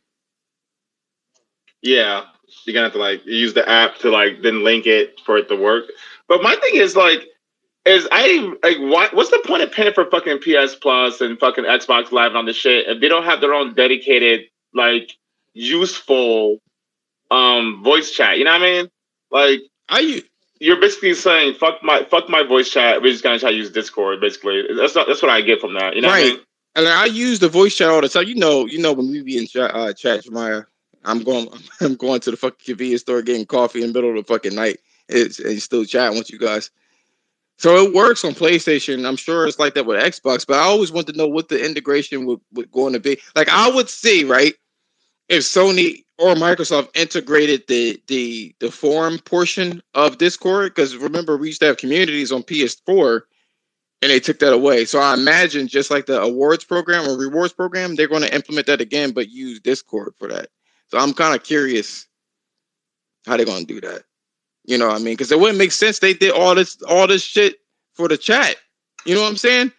Yeah, you're gonna have to like use the app to like then link it for it to work. But my thing is like, what's the point of paying for fucking PS Plus and fucking Xbox Live on this shit if they don't have their own dedicated like useful voice chat? You know what I mean? Like, you're basically saying fuck my voice chat. We're just gonna try to use Discord. Basically, that's what I get from that. You know what I mean? And I use the voice chat all the time. You know when we be in chat, Jemiah, I'm going to the fucking convenience store getting coffee in the middle of the fucking night. And still chatting with you guys. So it works on PlayStation. I'm sure it's like that with Xbox, but I always want to know what the integration would going to be. Like I would see, right, if Sony or Microsoft integrated the forum portion of Discord, because remember we used to have communities on PS4 and they took that away. So I imagine just like the awards program or rewards program, they're going to implement that again, but use Discord for that. So I'm kind of curious how they're going to do that. You know what I mean? Because it wouldn't make sense. They did all this shit for the chat. You know what I'm saying?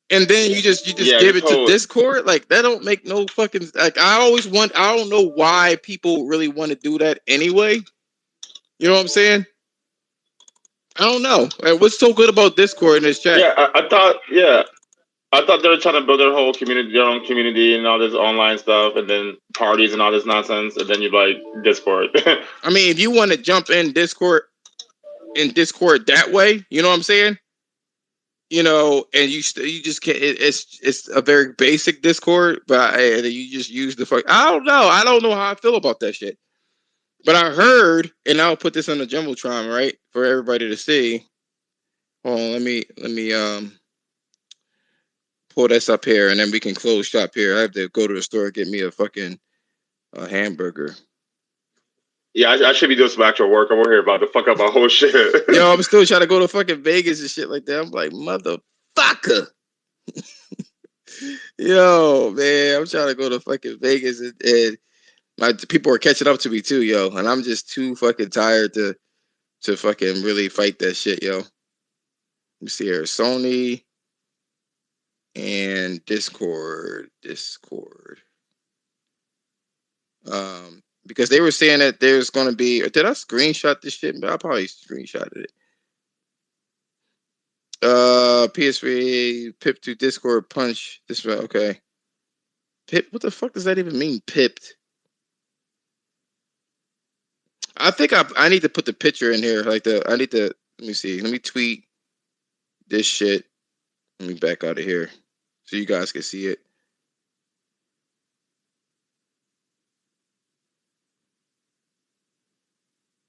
And then you just give it to Discord. Like that don't make no fucking like. I don't know why people really want to do that anyway. You know what I'm saying? I don't know. Like, what's so good about Discord in this chat? Yeah, I thought they were trying to build their whole community, their own community, and all this online stuff, and then parties and all this nonsense, and then you like Discord. I mean, if you want to jump in Discord that way, you know what I'm saying? You know, and you just can't. It's a very basic Discord, but you just use the fuck. I don't know. I don't know how I feel about that shit. But I heard, and I'll put this on the jumbotron, right, for everybody to see. Hold on, let me pull this up here, and then we can close shop here. I have to go to the store and get me a fucking hamburger. Yeah, I should be doing some actual work. I'm over here about to fuck up my whole shit. Yo, I'm still trying to go to fucking Vegas and shit like that. I'm like, motherfucker. Yo, man, I'm trying to go to fucking Vegas and my people are catching up to me too, yo. And I'm just too fucking tired to fucking really fight that shit, yo. Let me see here. Sony and Discord. Because they were saying that there's gonna be, did I screenshot this shit? I probably screenshotted it. PS3 pip to Discord punch. This way, okay. Pip, what the fuck does that even mean? Pipped. I think I need to put the picture in here. Like I need to, let me see. Let me tweet this shit. Let me back out of here so you guys can see it.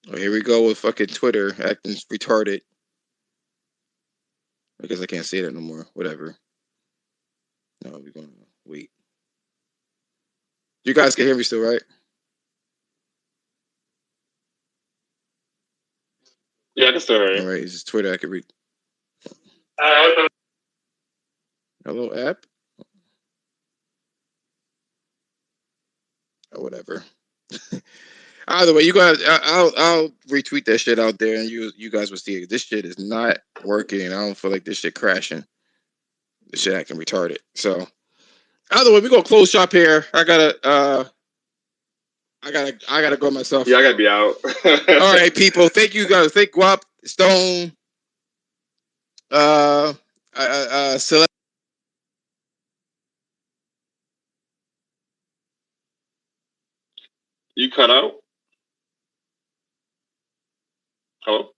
Oh, here we go with fucking Twitter acting retarded. I guess I can't say that no more. Whatever. No, we're gonna wait. You guys can hear me still, right? Yeah, I can still hear you. All right, it's just Twitter. I can read. Hello, app. Or whatever. Either way, you guys, I'll retweet that shit out there, and you guys will see it. This shit is not working. I don't feel like this shit crashing. This shit acting retarded. So either way, we gonna close shop here. I gotta go myself. Yeah, I gotta be out. All right, people. Thank you guys. Thank Guap, Stone, Select. You cut out? Hello?